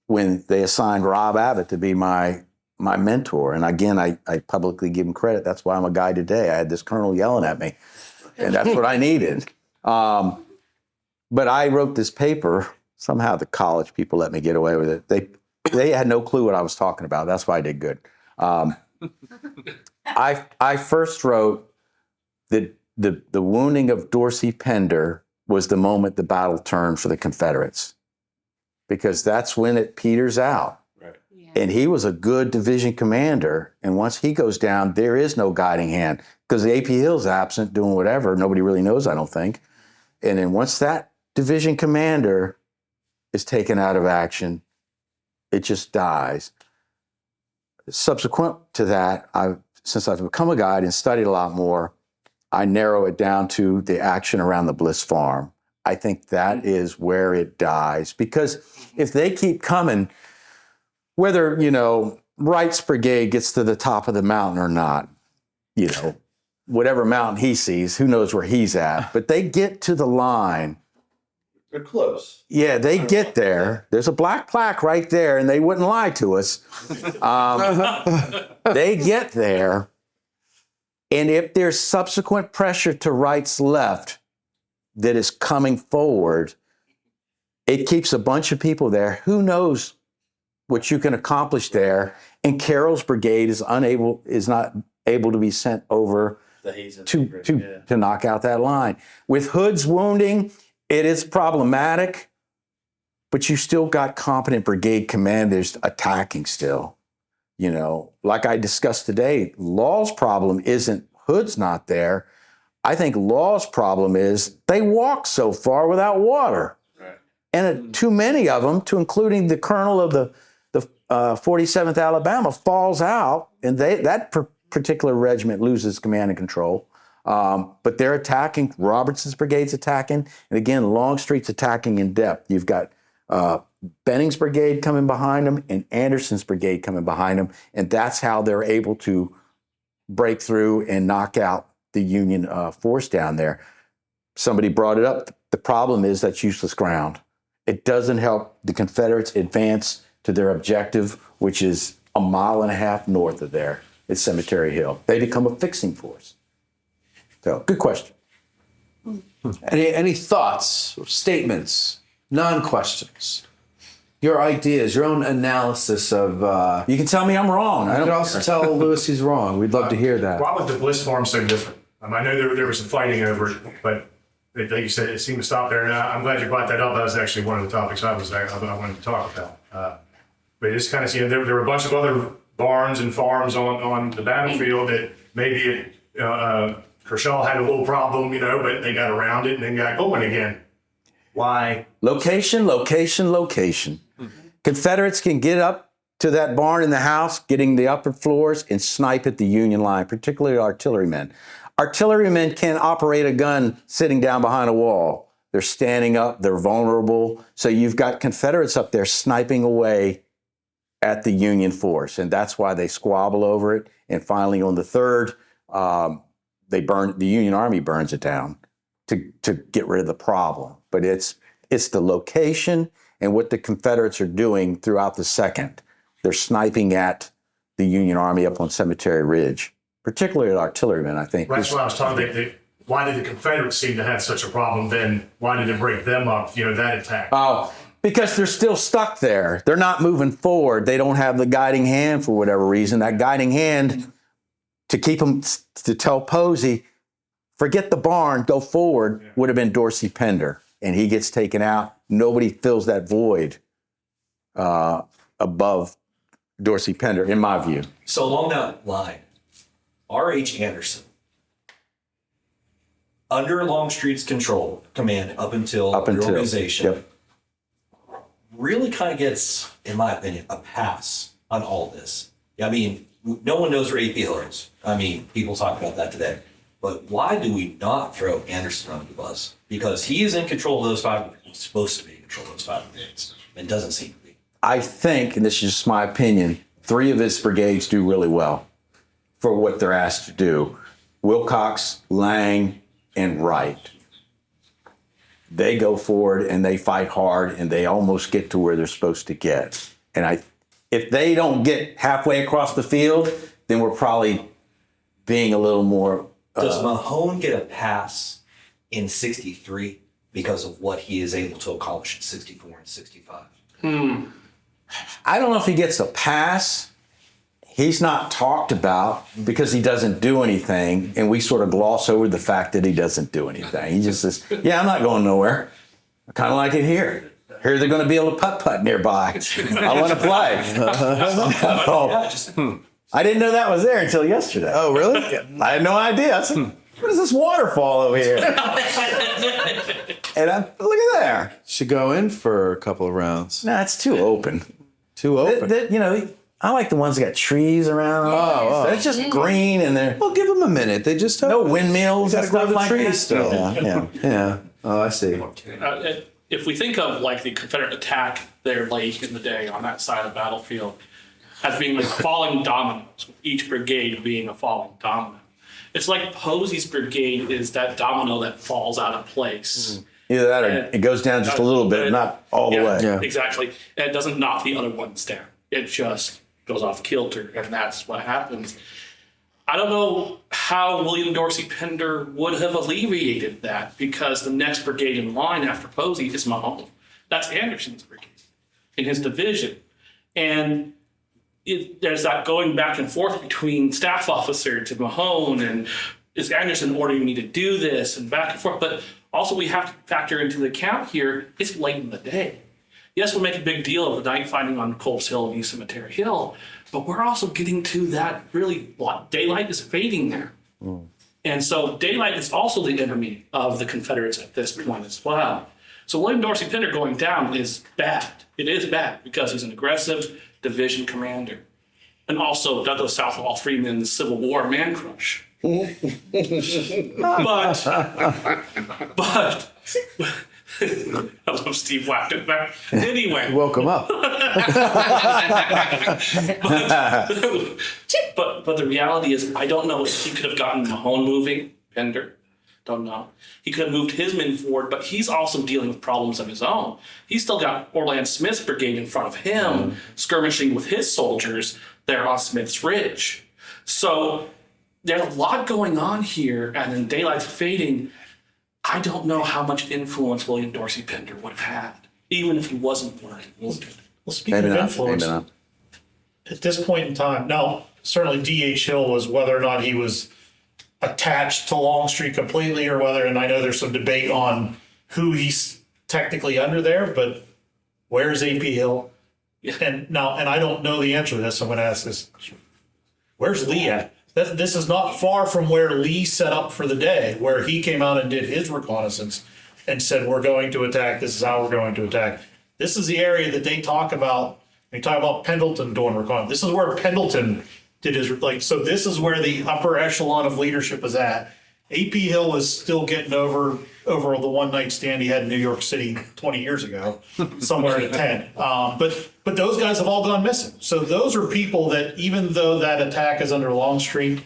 when they assigned Rob Abbott to be my mentor. And again, I publicly give him credit. That's why I'm a guy today. I had this colonel yelling at me, and that's what I needed. But I wrote this paper. Somehow the college people let me get away with it. They had no clue what I was talking about. That's why I did good. I first wrote that the wounding of Dorsey Pender was the moment the battle turned for the Confederates, because that's when it peters out. Right. Yeah. And he was a good division commander. And once he goes down, there is no guiding hand because the AP Hill's absent doing whatever. Nobody really knows, I don't think. And then once that division commander is taken out of action, it just dies. Subsequent to that, since I've become a guide and studied a lot more, I narrow it down to the action around the Bliss Farm. I think that is where it dies, because if they keep coming, whether, Wright's brigade gets to the top of the mountain or not, whatever mountain he sees, who knows where he's at, but they get to the line. They're close. Yeah, they get there. There's a black plaque right there, and they wouldn't lie to us. They get there. And if there's subsequent pressure to Wright's left that is coming forward, it keeps a bunch of people there. Who knows what you can accomplish there? And Carroll's brigade is not able to be sent over to knock out that line. With Hood's wounding, it is problematic, but you still got competent brigade commanders attacking still. Like I discussed today, Law's problem isn't Hood's not there. I think Law's problem is they walk so far without water. Right. And too many of them, to including the colonel of the 47th Alabama, falls out, and that particular regiment loses command and control. But they're attacking. Robertson's brigade's attacking, and again, Longstreet's attacking in depth. You've got Benning's brigade coming behind them and Anderson's brigade coming behind them, and that's how they're able to break through and knock out the Union force down there. Somebody brought it up. The problem is that's useless ground. It doesn't help the Confederates advance to their objective, which is 1.5 miles north of there at Cemetery Hill. They become a fixing force. So, good question. Any thoughts, or statements, non-questions? Your ideas, your own analysis of... you can tell me I'm wrong. You can also tell Lewis he's wrong. We'd love to hear that. Why was the Bliss Farm so different? I know there was some fighting over it, but like you said, it seemed to stop there. And I'm glad you brought that up. That was actually one of the topics I wanted to talk about. But it's kind of, there were a bunch of other barns and farms on the battlefield that maybe Kershaw had a little problem, but they got around it and then got going again. Why? Location. Confederates can get up to that barn in the house, getting the upper floors, and snipe at the Union line, particularly artillerymen. Artillerymen can't operate a gun sitting down behind a wall. They're standing up, they're vulnerable. So you've got Confederates up there sniping away at the Union force, and that's why they squabble over it. And finally, on the 3rd, the Union Army burns it down to get rid of the problem. But it's the location and what the Confederates are doing throughout the 2nd. They're sniping at the Union Army up on Cemetery Ridge, particularly at artillerymen, I think. That's what I was talking about. Why did the Confederates seem to have such a problem then? Why did it break them up, that attack? Oh, because they're still stuck there. They're not moving forward. They don't have the guiding hand for whatever reason. That guiding hand to keep them, to tell Posey, forget the barn, go forward, would have been Dorsey Pender. And he gets taken out. Nobody fills that void above Dorsey Pender, in my view. So along that line, R.H. Anderson, under Longstreet's command up until reorganization, yep. really kind of gets, in my opinion, a pass on all this. I mean, no one knows where A.P. Hill is. I mean, people talk about that today. But why do we not throw Anderson under the bus? Because he is in control of those 5 brigades. He's supposed to be in control of those 5 brigades. And doesn't seem to be. I think, and this is just my opinion, 3 of his brigades do really well for what they're asked to do. Wilcox, Lang, and Wright. They go forward and they fight hard and they almost get to where they're supposed to get. And if they don't get halfway across the field, then we're probably being a little more... Does Mahone get a pass in 63 because of what he is able to accomplish in 64 and 65? I don't know if he gets a pass. He's not talked about because he doesn't do anything, and we sort of gloss over the fact that he doesn't do anything. He just says, yeah, I'm not going nowhere. I kind of like it here. Here they're going to be able to putt-putt nearby. I want to play. I didn't know that was there until yesterday. Oh, really? I had no idea. I said, what is this waterfall over here? And look at there. Should go in for a couple of rounds. No, it's too open. Too open. I like the ones that got trees around. Oh. It's just green and they're... Well, give them a minute. They just no windmills and stuff the like trees that. still. Yeah. Oh, I see. If we think of like the Confederate attack there late in the day on that side of the battlefield as being like falling dominoes, with each brigade being a falling domino, it's like Posey's brigade is that domino that falls out of place. Either that or it goes down just a little bit, not all the way. Yeah, exactly. And it doesn't knock the other ones down. It just goes off kilter, and that's what happens. I don't know how William Dorsey Pender would have alleviated that, because the next brigade in line after Posey is Mahone. That's Anderson's brigade in his division. And there's that going back and forth between staff officer to Mahone, and is Anderson ordering me to do this, and back and forth. But also we have to factor into the account here, it's late in the day. Yes, we'll make a big deal of the night fighting on Culp's Hill and East Cemetery Hill, but we're also getting to that really, daylight is fading there. And so daylight is also the enemy of the Confederates at this point as well. So William Dorsey Pender going down is bad. It is bad because he's an aggressive division commander. And also Douglas Southall Freeman's Civil War man crush. but I love Steve Wagner back. Anyway. Woke him up. but the reality is, I don't know if he could have gotten Mahone moving, Pender. Don't know. He could have moved his men forward, but he's also dealing with problems of his own. He's still got Orland Smith's brigade in front of him, skirmishing with his soldiers there on Smith's Ridge. So there's a lot going on here, and then daylight's fading. I don't know how much influence William Dorsey Pender would have had, even if he wasn't working. Well, speaking of influence, at this point in time, now, certainly D.H. Hill was whether or not he was attached to Longstreet completely or whether, and I know there's some debate on who he's technically under there, but where's A.P. Hill? And I don't know the answer to this, so I'm going to ask this. Where's Lee at? This is not far from where Lee set up for the day, where he came out and did his reconnaissance and said, we're going to attack. This is how we're going to attack. This is the area that they talk about. They talk about Pendleton doing reconnaissance. This is where Pendleton did his, so this is where the upper echelon of leadership is at. A.P. Hill was still getting over the one night stand he had in New York City 20 years ago, somewhere in a tent. But those guys have all gone missing. So those are people that, even though that attack is under Longstreet,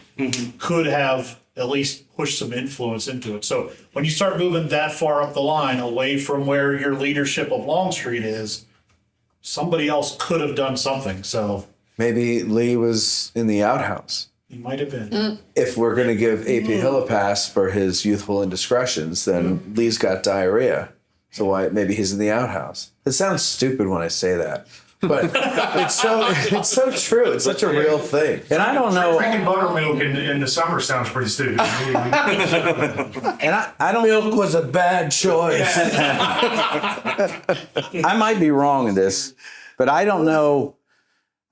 could have at least pushed some influence into it. So when you start moving that far up the line, away from where your leadership of Longstreet is, somebody else could have done something. So maybe Lee was in the outhouse. He might have been. If we're going to give A.P. Hill a pass for his youthful indiscretions, then Lee's got diarrhea. So why? Maybe he's in the outhouse. It sounds stupid when I say that, but it's so true. It's such a real thing. And I don't know. Drinking buttermilk in the summer sounds pretty stupid. And I don't. Milk was a bad choice. I might be wrong in this, but I don't know.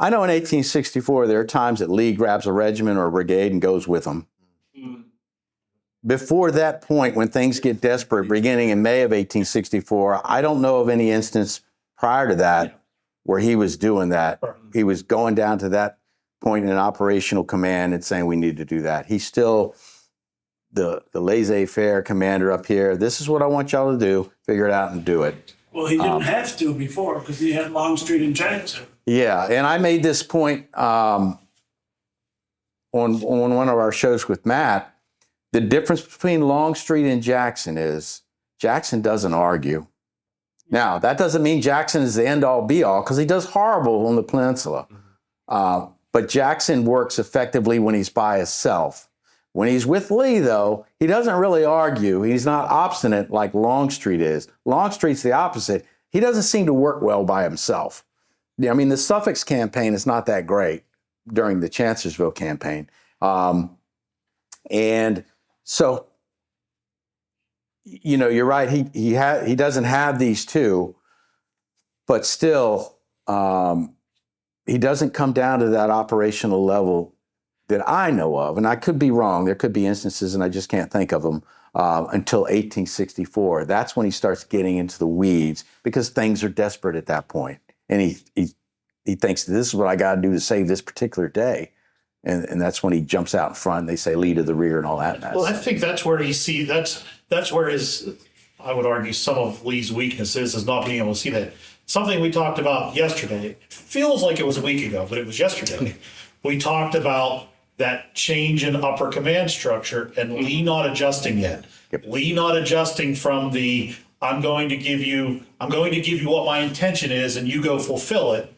I know in 1864, there are times that Lee grabs a regiment or a brigade and goes with them. Before that point, when things get desperate, beginning in May of 1864, I don't know of any instance prior to that where he was doing that. He was going down to that point in operational command and saying, we need to do that. He's still the laissez-faire commander up here. This is what I want y'all to do. Figure it out and do it. Well, he didn't have to before because he had Longstreet and Jackson. Yeah, and I made this point on one of our shows with Matt. The difference between Longstreet and Jackson is Jackson doesn't argue. Now, that doesn't mean Jackson is the end-all, be-all, because he does horrible on the peninsula. But Jackson works effectively when he's by himself. When he's with Lee, though, he doesn't really argue. He's not obstinate like Longstreet is. Longstreet's the opposite. He doesn't seem to work well by himself. Yeah, I mean, the Suffolk campaign is not that great during the Chancellorsville campaign. And so, you know, you're right. He doesn't have these two, but still, he doesn't come down to that operational level that I know of. And I could be wrong. There could be instances, and I just can't think of them, until 1864. That's when he starts getting into the weeds because things are desperate at that point. And he thinks this is what I got to do to save this particular day. And that's when he jumps out in front and they say, lead to the rear and all that mess. Well, I think that's where that's where his, I would argue, some of Lee's weakness is not being able to see that. Something we talked about yesterday. It feels like it was a week ago, but it was yesterday. We talked about that change in upper command structure and Lee not adjusting yet. Yep. Lee not adjusting from the, I'm going to give you what my intention is and you go fulfill it,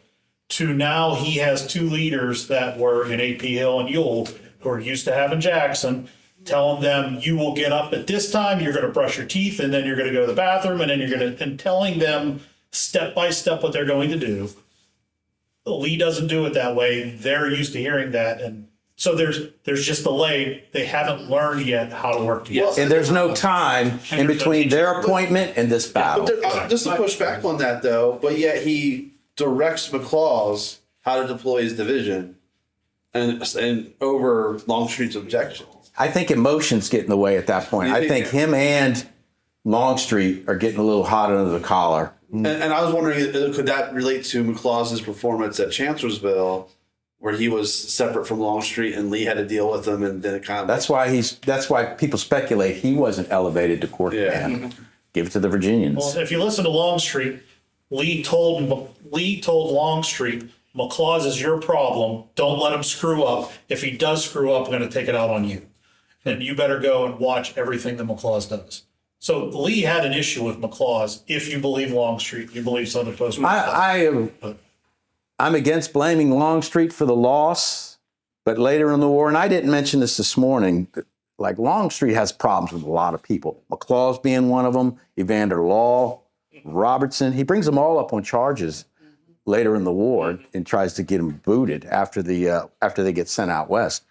to now he has two leaders that were in A.P. Hill and Ewell who are used to having Jackson, telling them you will get up at this time, you're going to brush your teeth, and then you're going to go to the bathroom, and then you're going to, and telling them step by step what they're going to do. Lee doesn't do it that way. They're used to hearing that, and so there's just delay. They haven't learned yet how to work together. And there's no time in between their appointment and this battle. But just to push back on that, though, but yet he directs McLaws how to deploy his division and over Longstreet's objections. I think emotions get in the way at that point. I think him and Longstreet are getting a little hot under the collar. And I was wondering, could that relate to McLaus's performance at Chancellorsville, where he was separate from Longstreet and Lee had to deal with him, and then it kind of that's why people speculate he wasn't elevated to corps command. Give it to the Virginians. Well, if you listen to Longstreet, Lee told Longstreet, McLaws is your problem. Don't let him screw up. If he does screw up, I'm going to take it out on you. And you better go and watch everything that McLaws does. So Lee had an issue with McLaws. If you believe Longstreet, you believe some of the post. I'm against blaming Longstreet for the loss, but later in the war, and I didn't mention this morning, like Longstreet has problems with a lot of people. McLaws being one of them, Evander Law, Robertson. He brings them all up on charges later in the war and tries to get them booted after they get sent out west.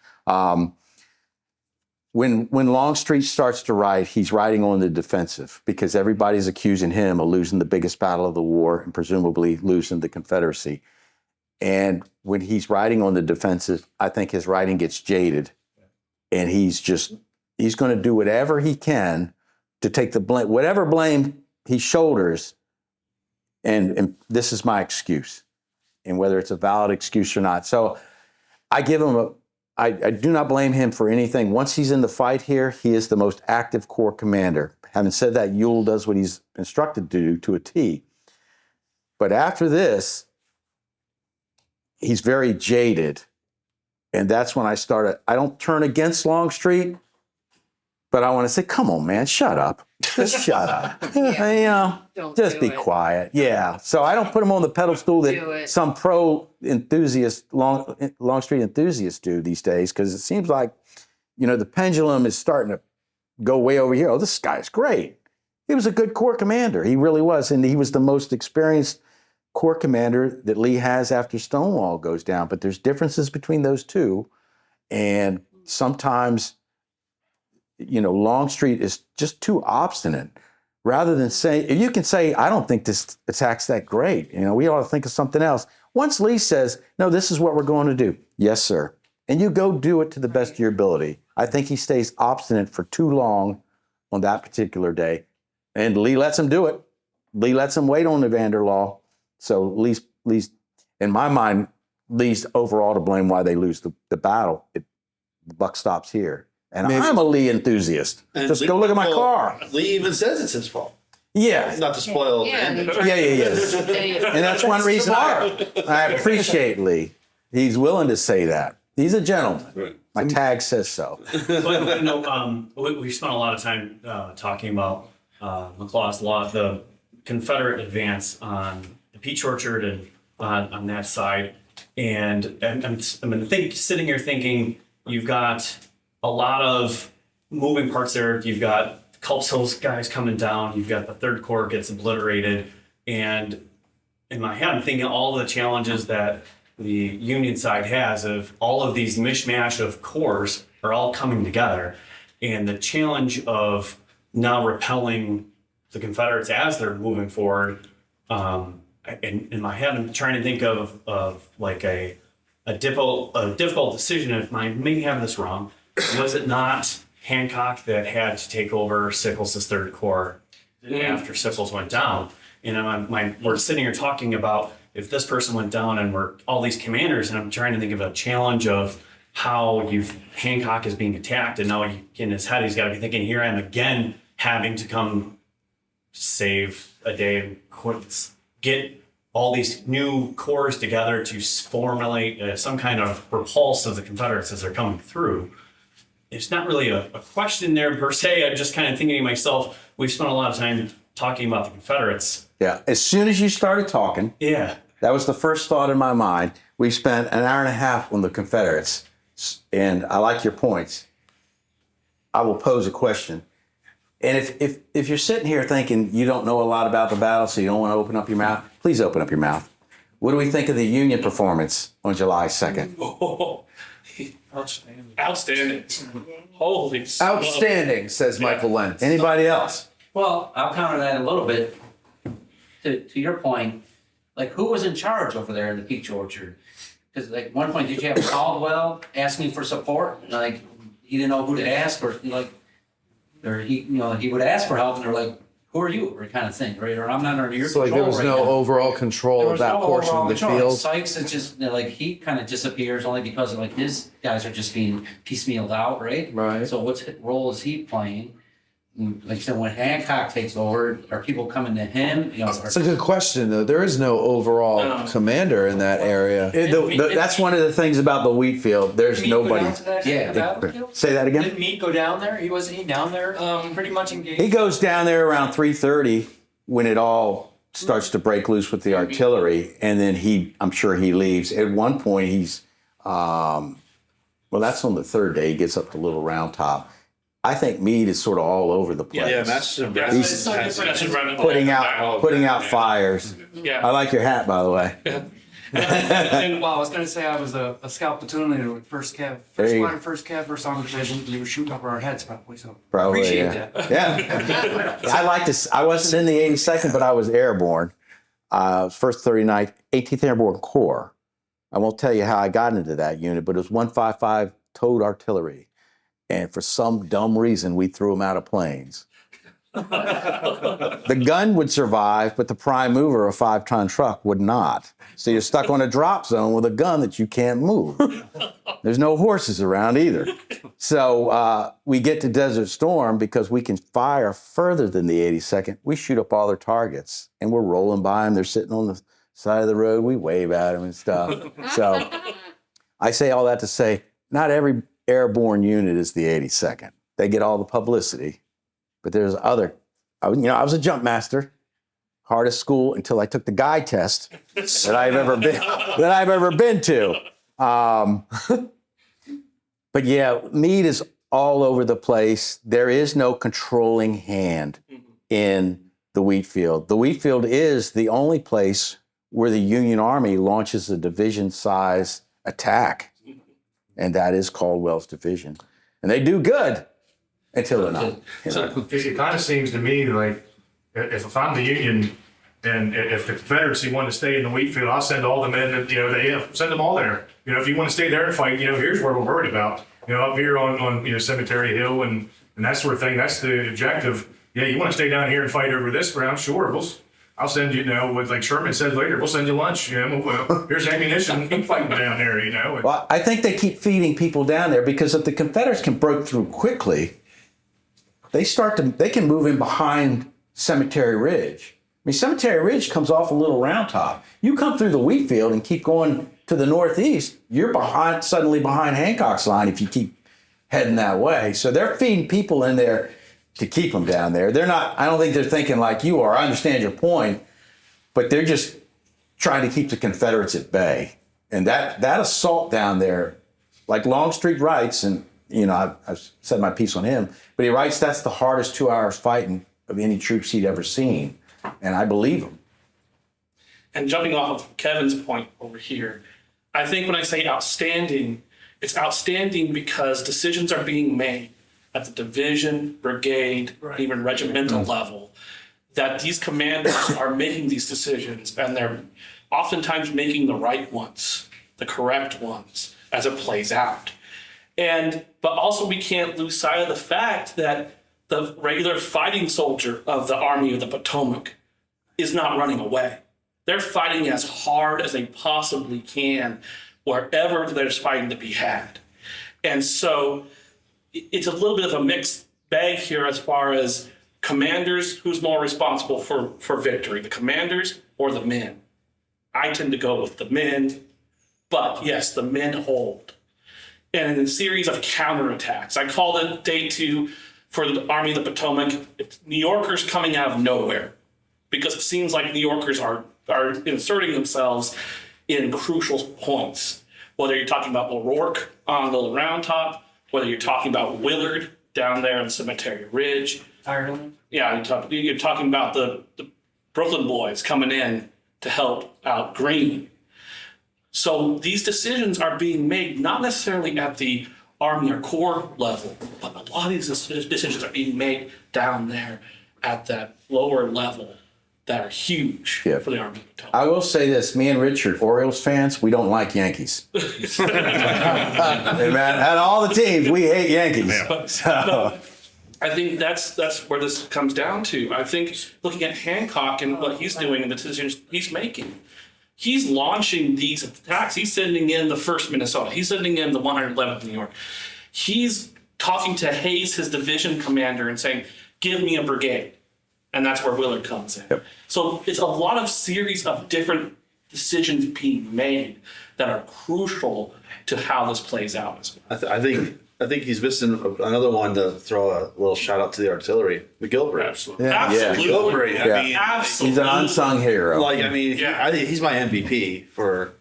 When Longstreet starts to write, he's writing on the defensive because everybody's accusing him of losing the biggest battle of the war and presumably losing the Confederacy. And when he's writing on the defensive, I think his writing gets jaded, and he's going to do whatever he can to take the blame, whatever blame he shoulders. And this is my excuse, and whether it's a valid excuse or not. So I give him I do not blame him for anything. Once he's in the fight here, he is the most active corps commander. Having said that, Ewell does what he's instructed to do to a T. But after this, he's very jaded. And that's when I don't turn against Longstreet, but I want to say, come on, man, shut up. Just shut up. Just be quiet. Yeah. So I don't put him on the pedestal that some pro enthusiast, Longstreet enthusiasts do these days, because it seems like, the pendulum is starting to go way over here. Oh, this guy's great. He was a good corps commander. He really was. And he was the most experienced corps commander that Lee has after Stonewall goes down. But there's differences between those two. And sometimes, Longstreet is just too obstinate. Rather than you can say, I don't think this attack's that great. We ought to think of something else. Once Lee says, no, this is what we're going to do. Yes, sir. And you go do it to the best of your ability. I think he stays obstinate for too long on that particular day. And Lee lets him do it. Lee lets him wait on Evander Law. So Lee's, in my mind, Lee's overall to blame why they lose the battle. The buck stops here. And I'm a Lee enthusiast. And Just go look at my car. Lee even says it's his fault. Yeah. Not to spoil. Yeah. And that's one reason I appreciate Lee. He's willing to say that. He's a gentleman. Right. My tag says so. We spent a lot of time talking about McLaw's Law, the Confederate advance on the Peach Orchard and on that side. And I'm sitting here thinking, you've got a lot of moving parts there. You've got Culp's Hills guys coming down. You've got the Third Corps gets obliterated. And in my head, I'm thinking all the challenges that the Union side has of all of these mishmash of corps are all coming together. And the challenge of now repelling the Confederates as they're moving forward. In my head, I'm trying to think of like a difficult decision. If I may have this wrong, was it not Hancock that had to take over Sickles' Third Corps after Sickles went down? We're sitting here talking about if this person went down and we're all these commanders, and I'm trying to think of a challenge of how Hancock is being attacked, and now in his head he's got to be thinking, here I am again having to come save a day and get all these new corps together to formulate some kind of repulse of the Confederates as they're coming through. It's not really a question there per se. I'm just kind of thinking to myself, we've spent a lot of time talking about the Confederates. Yeah, as soon as you started talking, that was the first thought in my mind. We spent an hour and a half on the Confederates, and I like your points. I will pose a question. And if you're sitting here thinking you don't know a lot about the battle, so you don't want to open up your mouth, please open up your mouth. What do we think of the Union performance on July 2nd? Outstanding. Holy smokes. Outstanding, says Michael Lentz. Anybody else? Well, I'll counter that a little bit. To your point, like, who was in charge over there in the Peach Orchard? Because, like, one point, did you have Caldwell asking for support? Like, he didn't know who to ask, or he would ask for help, and they're like, "Who are you?" or kind of thing, right? Or I'm not under your So control. like there was right no now. overall control There of was that no portion overall of the control. field. Sykes is just like he kind of disappears only because like his guys are just being piecemealed out, right? Right. So what role is he playing? Like I said, when Hancock takes over, are people coming to him? It's a good question though. There is no overall commander in that area. That's one of the things about the wheat field. There's Did Meade go nobody. down to that Yeah. battlefield? Say that again. Did Meade go down there? Wasn't he down there pretty much engaged? He goes down there around 3:30 when it all starts to break loose with the artillery, and then I'm sure he leaves. At one point, he's, well, that's on the third day. He gets up to Little Round Top. I think Meade is sort of all over the place. Yeah, that's He's putting out fires. Yeah. I like your hat, by the way. And well, I was going to say I was a scout platoon leader with First Cav, There First you Line, First Cav, First Armored Division. You were shooting over our heads probably, so Probably, appreciate yeah. that. Yeah. I wasn't in the 82nd, but I was airborne. First 39th, 18th Airborne Corps. I won't tell you how I got into that unit, but it was 155 towed artillery. And for some dumb reason, we threw them out of planes. The gun would survive, but the prime mover, a 5-ton truck, would not. So you're stuck on a drop zone with a gun that you can't move. There's no horses around either. So we get to Desert Storm because we can fire further than the 82nd. We shoot up all their targets, and we're rolling by them. They're sitting on the side of the road. We wave at them and stuff. So I say all that to say, not every airborne unit is the 82nd. They get all the publicity, but there's other. I was a jump master, hardest school until I took the guy test that I've ever been to. But yeah, Meade is all over the place. There is no controlling hand in the wheat field. The wheat field is the only place where the Union Army launches a division-size attack. And that is Caldwell's division. And they do good until they're not. It kind of seems to me like if I'm the Union and if the Confederacy wanted to stay in the wheat field, I'll send all the men that, send them all there. If you want to stay there and fight, here's what we're worried about. Up here on Cemetery Hill and that sort of thing, that's the objective. Yeah, you want to stay down here and fight over this ground? Sure, I'll send you, what like Sherman said later, we'll send you lunch. Here's ammunition, keep fighting down there, Well, I think they keep feeding people down there because if the Confederates can break through quickly, they can move in behind Cemetery Ridge. I mean, Cemetery Ridge comes off a Little Round Top. You come through the wheat field and keep going to the northeast, you're suddenly behind Hancock's line if you keep heading that way. So they're feeding people in there to keep them down there. I don't think they're thinking like you are. I understand your point, but they're just trying to keep the Confederates at bay. And that assault down there, like Longstreet writes, and I've said my piece on him, but he writes that's the hardest 2 hours fighting of any troops he'd ever seen. And I believe him. And jumping off of Kevin's point over here, I think when I say outstanding, it's outstanding because decisions are being made at the division, brigade, even regimental level, that these commanders are making these decisions, and they're oftentimes making the right ones, the correct ones, as it plays out. But also we can't lose sight of the fact that the regular fighting soldier of the Army of the Potomac is not running away. They're fighting as hard as they possibly can wherever there's fighting to be had. And so it's a little bit of a mixed bag here as far as commanders, who's more responsible for victory, the commanders or the men. I tend to go with the men, but yes, the men hold. And in a series of counterattacks, I called it day 2 for the Army of the Potomac. It's New Yorkers coming out of nowhere, because it seems like New Yorkers are inserting themselves in crucial points. Whether you're talking about O'Rourke on the Round Top, whether you're talking about Willard down there on Cemetery Ridge. Ireland? Yeah, you're talking about the Brooklyn boys coming in to help out Greene. So these decisions are being made not necessarily at the Army or Corps level, but a lot of these decisions are being made down there at that lower level that are huge Yeah. for the Army. I will say this, me and Richard, Orioles fans, we don't like Yankees. And man, out of all the teams, we hate Yankees. So. I think that's where this comes down to. I think looking at Hancock and what he's doing and the decisions he's making, he's launching these attacks. He's sending in the 1st Minnesota. He's sending in the 111th New York. He's talking to Hayes, his division commander, and saying, give me a brigade. And that's where Willard comes in. Yep. So it's a lot of series of different decisions being made that are crucial to how this plays out. I think he's missing another one to throw a little shout out to the artillery, McGilvery. Absolutely. Absolutely. McGilvery. I mean, absolutely. He's an unsung hero. Like, I mean, I think he's my MVP for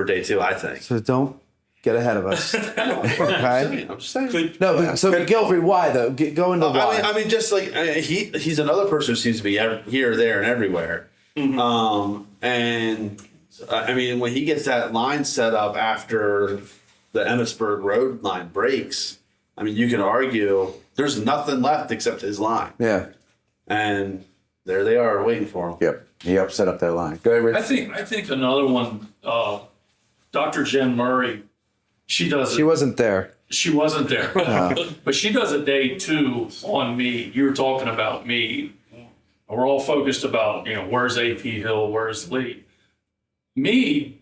day 2, I think. So don't get ahead of us. Okay? I'm just saying. No, so McGilvery, why though? Go into why. I mean, just like he's another person who seems to be here, there, and everywhere. And I mean, when he gets that line set up after the Emmitsburg Road line breaks, I mean, you can argue there's nothing left except his line. Yeah. And there they are waiting for him. Yep. He set up that line. Go ahead, Rich. I think another one, Dr. Jen Murray, she wasn't there. She wasn't there. But she does a day 2 on Meade. You were talking about Meade. We're all focused about, where's AP Hill, where's Lee. Meade,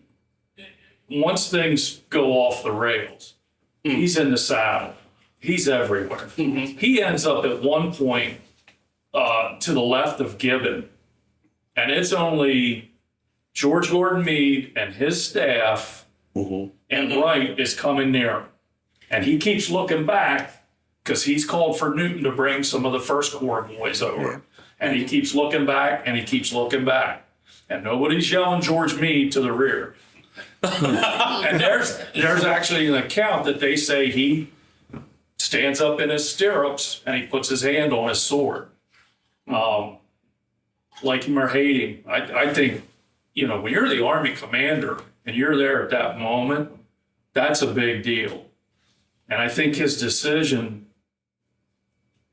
once things go off the rails, he's in the saddle. He's everywhere. He ends up at one point to the left of Gibbon, and it's only George Gordon Meade and his staff, and Wright is coming near him. And he keeps looking back because he's called for Newton to bring some of the First Corps boys over. And he keeps looking back and he keeps looking back. And nobody's yelling George Meade to the rear. And there's actually an account that they say he stands up in his stirrups and he puts his hand on his sword. Like him or hate him, I think, when you're the Army commander and you're there at that moment, that's a big deal. And I think his decision,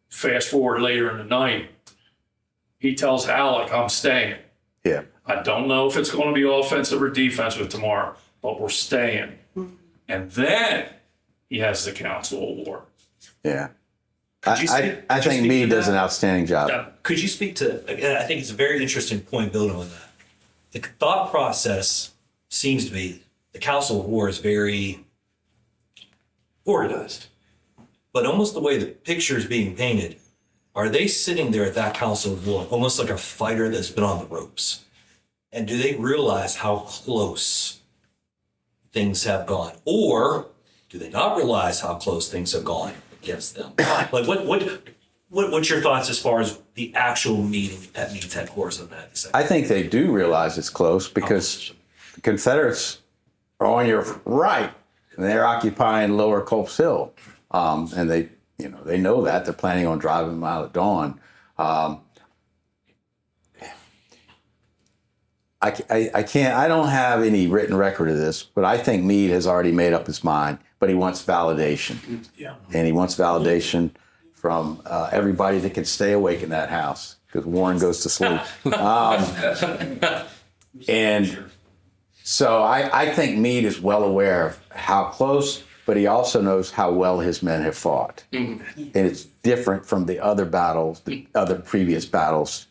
fast forward later in the night, he tells Halleck, I'm staying. Yeah. I don't know if it's going to be offensive or defensive tomorrow, but we're staying. And then he has the Council of War. Yeah. I think Meade does an outstanding job. Could you speak to, again, I think it's a very interesting point building on that. The thought process seems to be the Council of War is very organized, but almost the way the picture is being painted, are they sitting there at that Council of War almost like a fighter that's been on the ropes? And do they realize how close things have gone? Or do they not realize how close things have gone against them? Like what's your thoughts as far as the actual meeting at Meade's headquarters on that? I think they do realize it's close because the Confederates are on your right and they're occupying Lower Culp's Hill. And they know that. They're planning on driving them out at dawn. I don't have any written record of this, but I think Meade has already made up his mind, but he wants validation. Yeah. And he wants validation from everybody that can stay awake in that house because Warren goes to sleep. And so I think Meade is well aware of how close, but he also knows how well his men have fought. And it's different from the other battles, the other previous battles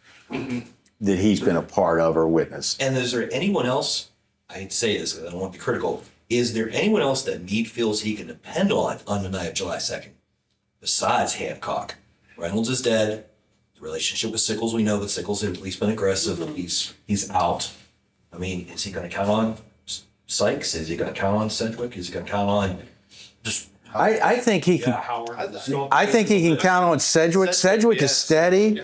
that he's been a part of or witnessed. And is there anyone else, I'd say this because I don't want to be critical, is there anyone else that Meade feels he can depend on the night of July 2nd besides Hancock? Reynolds is dead. The relationship with Sickles, we know that Sickles has at least been aggressive. He's out. I mean, is he going to count on Sykes? Is he going to count on Sedgwick? Is he going to count on just... I think he can. I think he can count on Sedgwick. Sedgwick is steady.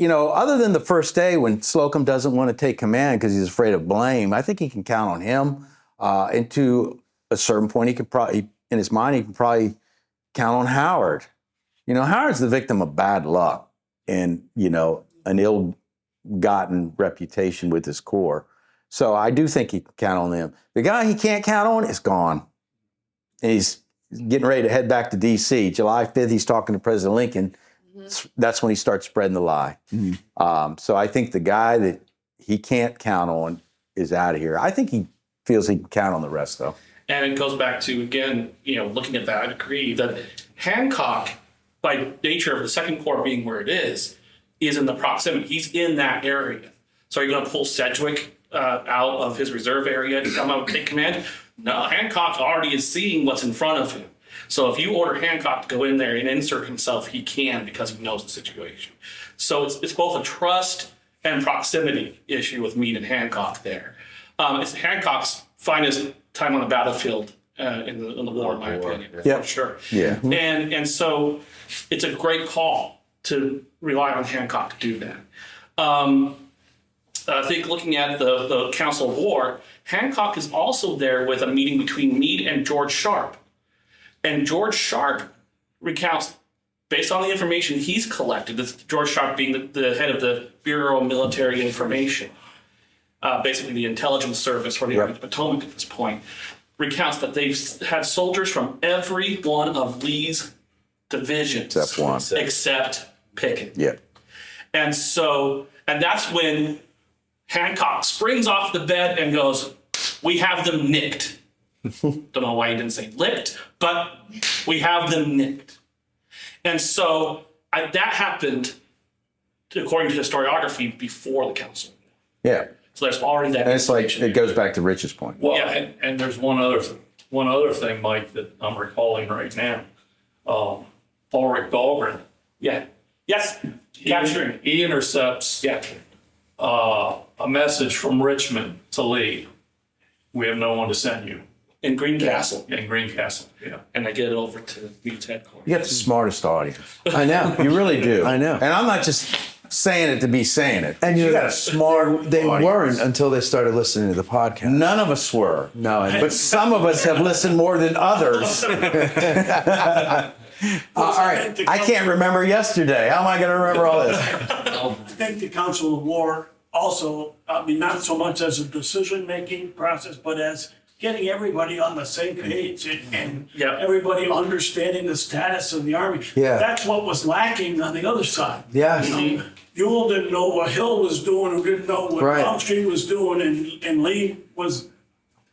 Other than the first day when Slocum doesn't want to take command because he's afraid of blame, I think he can count on him. And to a certain point, he can probably, in his mind, he can probably count on Howard. Howard's the victim of bad luck and, an ill-gotten reputation with his corps. So I do think he can count on them. The guy he can't count on is gone. And he's getting ready to head back to D.C. July 5th, he's talking to President Lincoln. That's when he starts spreading the lie. So I think the guy that he can't count on is out of here. I think he feels he can count on the rest, though. And it goes back to, again, looking at that, I agree that Hancock, by nature of the Second Corps being where it is in the proximity. He's in that area. So are you going to pull Sedgwick out of his reserve area to come out and take command? No, Hancock already is seeing what's in front of him. So if you order Hancock to go in there and insert himself, he can because he knows the situation. So it's both a trust and proximity issue with Meade and Hancock there. It's Hancock's finest time on the battlefield in the war, in my opinion, for sure. Yeah. And so it's a great call to rely on Hancock to do that. I think looking at the Council of War, Hancock is also there with a meeting between Meade and George Sharp. And George Sharp recounts, based on the information he's collected, this George Sharp being the head of the Bureau of Military Information, basically the intelligence service for the Army of the Potomac at this point, recounts that they've had soldiers from every one of Lee's divisions. Except one. Except Pickett. Yeah. And that's when Hancock springs off the bed and goes, "We have them nicked." Don't know why he didn't say licked, but we have them nicked. And so that happened, according to historiography, before the council. Yeah. So there's already that. And it's like, it goes back to Rich's point. Well, and there's one other thing, Mike, that I'm recalling right now. Ulrich Dahlgren. Yeah. Yes. Capturing. He intercepts a message from Richmond to Lee. We have no one to send you. In Greencastle. In Greencastle, yeah. And I get it over to Meade's headquarters. You got the smartest audience. I know. You really do. I know. And I'm not just saying it to be saying it. And you got a smart They audience. weren't until they started listening to the podcast. None of us were. No. But some of us have listened more than others. All right. I can't remember yesterday. How am I going to remember all this? I think the Council of War also, not so much as a decision-making process, but as getting everybody on the same page and everybody understanding the status of the Army. Yeah. That's what was lacking on the other side. Yeah. Ewell didn't know what Hill was doing, who didn't know what Right. Longstreet was doing, and Lee was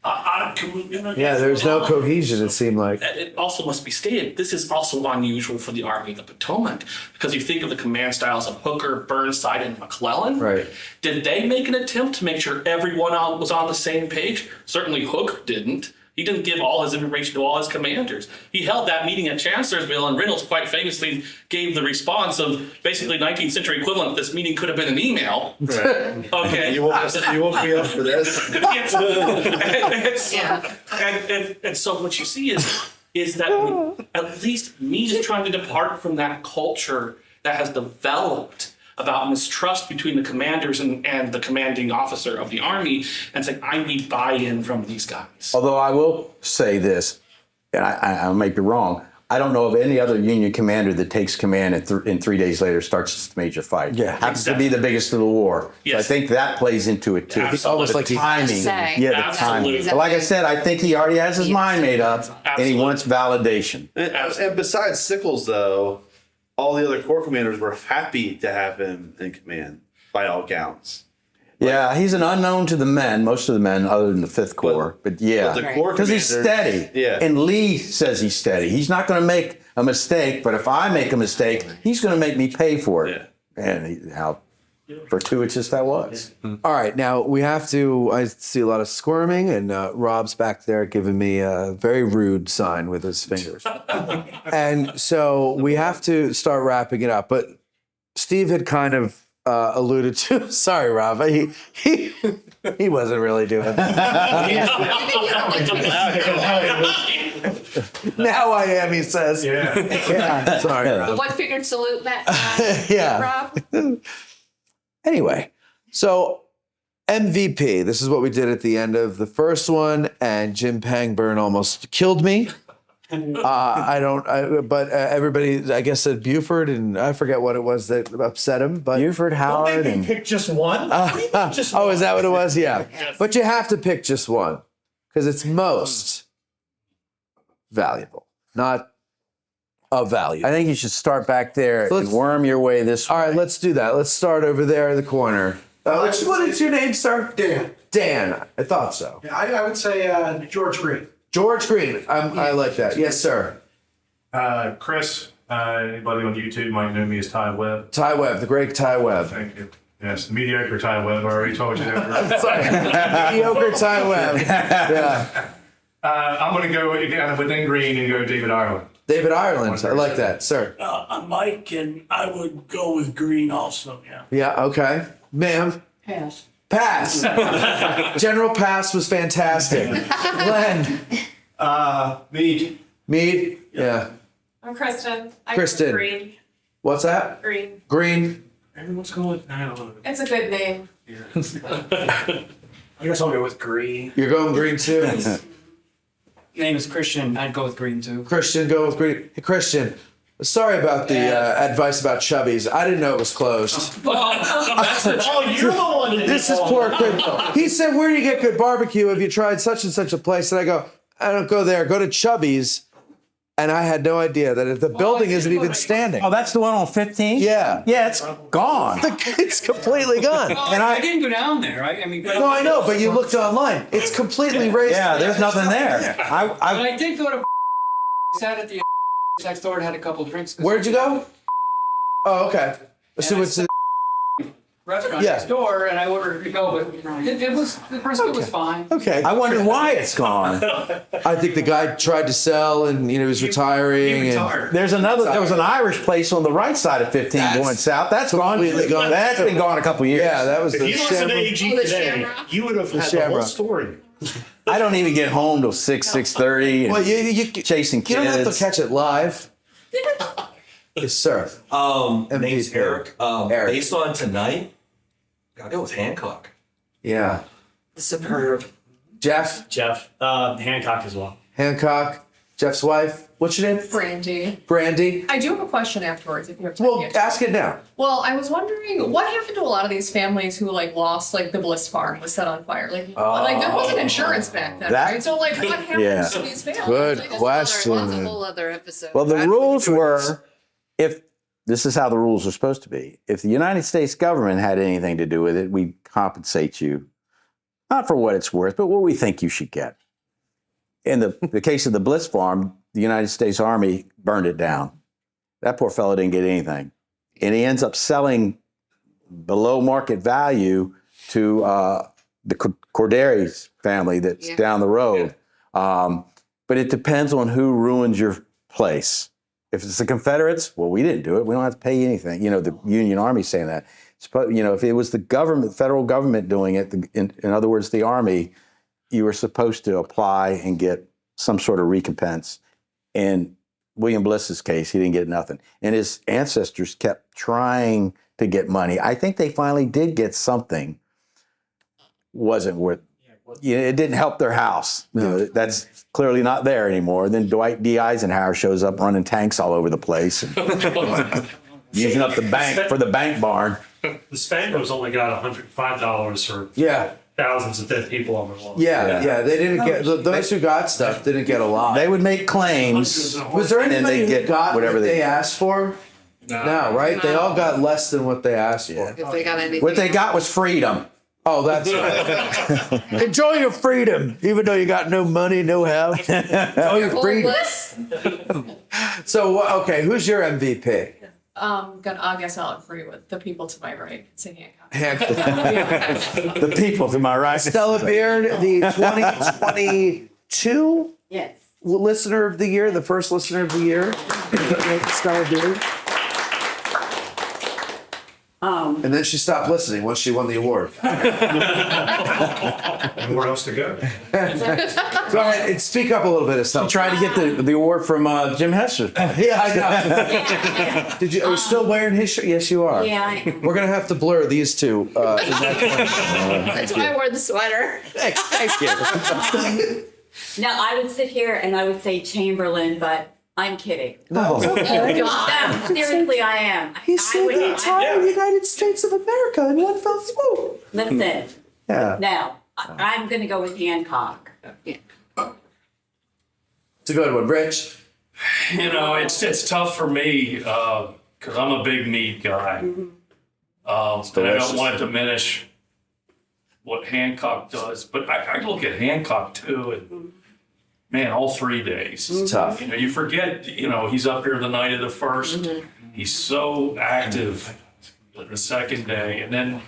out of communication. Yeah, there's no cohesion, it seemed like. It also must be stated, this is also unusual for the Army of the Potomac, because you think of the command styles of Hooker, Burnside, and McClellan. Right. Did they make an attempt to make sure everyone was on the same page? Certainly Hooker didn't. He didn't give all his information to all his commanders. He held that meeting at Chancellorsville, and Reynolds quite famously gave the response of basically 19th century equivalent. This meeting could have been an email. Right. Okay. You won't be up for this. And so what you see is that at least Meade is trying to depart from that culture that has developed about mistrust between the commanders and the commanding officer of the Army, and saying, I need buy-in from these guys. Although I will say this, and I may be wrong, I don't know of any other Union commander that takes command and 3 days later starts a major fight. Yeah. Happens to be the biggest of the war. Yes. So I think that plays into it too. Absolutely. It's almost like timing. Yeah, the timing. But like I said, I think he already has his mind made up and he wants validation. And besides Sickles, though, all the other corps commanders were happy to have him in command, by all counts. Yeah, he's an unknown to the men, most of the men, other than the 5th Corps. But yeah, the Corps because he's commander- steady. Yeah. And Lee says he's steady. He's not going to make a mistake, but if I make a mistake, he's going to make me pay for it. Yeah. And how fortuitous that was. All right, now I see a lot of squirming, and Rob's back there giving me a very rude sign with his fingers. And so we have to start wrapping it up. But Steve had kind of alluded to, sorry, Rob, he wasn't really doing Now I am, he says. Yeah. Sorry, Rob. One-fingered salute, Matt. Yeah. Rob. Anyway, so MVP, this is what we did at the end of the first one, and Jim Pangburn almost killed me. But everybody, I guess, said Buford, and I forget what it was that upset him. But Buford, Howard, Don't make me pick just one. oh, is that what it was? Yeah. But you have to pick just one because it's most valuable, not of value. I think you should start back there and worm your way this way. All right, let's do that. Let's start over there in the corner. What is your name, sir? Dan. Dan. I thought so. Yeah, I would say George Greene. George Greene. I like that. Yes, sir. Chris, anybody on YouTube might know me as Ty Webb. Ty Webb, the great Ty Webb. Thank you. Yes, mediocre Ty Webb. I already told you that. Sorry. Mediocre Ty Webb. Yeah. I'm going to go within Greene and go David Ireland. David Ireland. I like that, sir. I'm Mike, and I would go with Greene also, yeah. Yeah, okay. Ma'am? Pass. Pass. General Pass was fantastic. Glenn? Mead. Mead? Yeah. I'm Kristen. Kristen. Greene. What's that? Greene. Green. Everyone's going with, I don't know. It's a good name. I guess I'll go with Greene. You're going Green too? Name is Christian. I'd go with Greene too. Christian, go with Green. Hey, Christian, sorry about the advice about Chubby's. I didn't know it was closed. Oh, you're the one. This is poor Christian. He said, where do you get good barbecue? Have you tried such and such a place? And I go, I don't go there. Go to Chubby's. And I had no idea that the building isn't even standing. Oh, that's the one on 15? Yeah. Yeah, it's gone. It's completely gone. And I didn't go down there. I mean, No, I know, but you looked online. It's completely raised. Yeah, there's nothing there. But I did go to sat at the next door and had a couple of drinks. Where'd you go? Oh, okay. So it's Restaurant Yeah. next door, and I ordered to go, but it was the brisket was fine. okay. I wondered why it's gone. I think the guy tried to sell, and he was retiring. And There was an Irish place on the right side of 15 going south. That's gone. completely gone. That's been gone a couple years. Yeah, that was If the you listened to AG the today, Shamrock. you would have had the whole Shamrock. story. I don't even get home till 6:30. Well, you chasing kids. You don't have to catch it live. Yes, sir. Name's Eric. Eric. Based on tonight, gotta go with Hancock. Yeah. Superb. Jeff. Jeff, Hancock as well. Hancock. Jeff's wife. What's your name? Brandy. Brandy. I do have a question afterwards if you have time. Well, ask it now. Well, I was wondering what happened to a lot of these families who lost the Bliss farm was set on fire. There wasn't insurance back then, That- right? So what happened Yeah. to these families? Good That's question. a whole other episode. Well, the That's rules what we were, if this is how the rules are supposed to be, if the United States government had anything to do with it, we compensate you, not for what it's worth, but what we think you should get. In the case of the Bliss farm, the United States Army burned it down. That poor fellow didn't get anything. And he ends up selling below market value to the Corderi's family that's down the road. But it depends on who ruins your place. If it's the Confederates, well, we didn't do it. We don't have to pay you anything. The Union Army saying that. If it was the government, federal government doing it, in other words, the Army, you were supposed to apply and get some sort of recompense. In William Bliss's case, he didn't get nothing. And his ancestors kept trying to get money. I think they finally did get something. Wasn't worth. It didn't help their house. That's clearly not there anymore. And then Dwight D. Eisenhower shows up running tanks all over the place, and using up the bank for the bank barn. The Spangos only got $105 for thousands of dead people on the wall. Yeah. They didn't get those who got stuff didn't get a lot. They would make claims. Was there and then anybody they'd who get got whatever what they they asked for? No, right? They all got less than what they asked for. If they got anything. What they got was freedom. Oh, that's right. Enjoy your freedom, even though you got no money, no house. Enjoy your freedom. So, okay, who's your MVP? I guess I'll agree with the people to my right. It's a Hancock. The people to my right. Stella Beard, the 2022 listener of the year, the first listener of the year. Stella Beard. And then she stopped listening once she won the award. Where else to go? Go ahead and speak up a little bit of something. Tried to get the award from Jim Hester. Yeah, I know. Are you still wearing his shirt? Yes, you are. Yeah, I am. We're going to have to blur these two. In that That's why I wore the sweater. Thank you. Now, I would sit here and I would say Chamberlain, but I'm kidding. No. No, seriously, I am. He saved the entire United States of America in one fell swoop. Listen. Yeah. Now, I'm going to go with Hancock. It's a good one. Rich? You know, it's tough for me because I'm a big meat guy. And I don't want to diminish what Hancock does, but I look at Hancock too, and man, all 3 days. It's tough. You know, you forget, he's up here the night of the first. He's so active the second day, and then,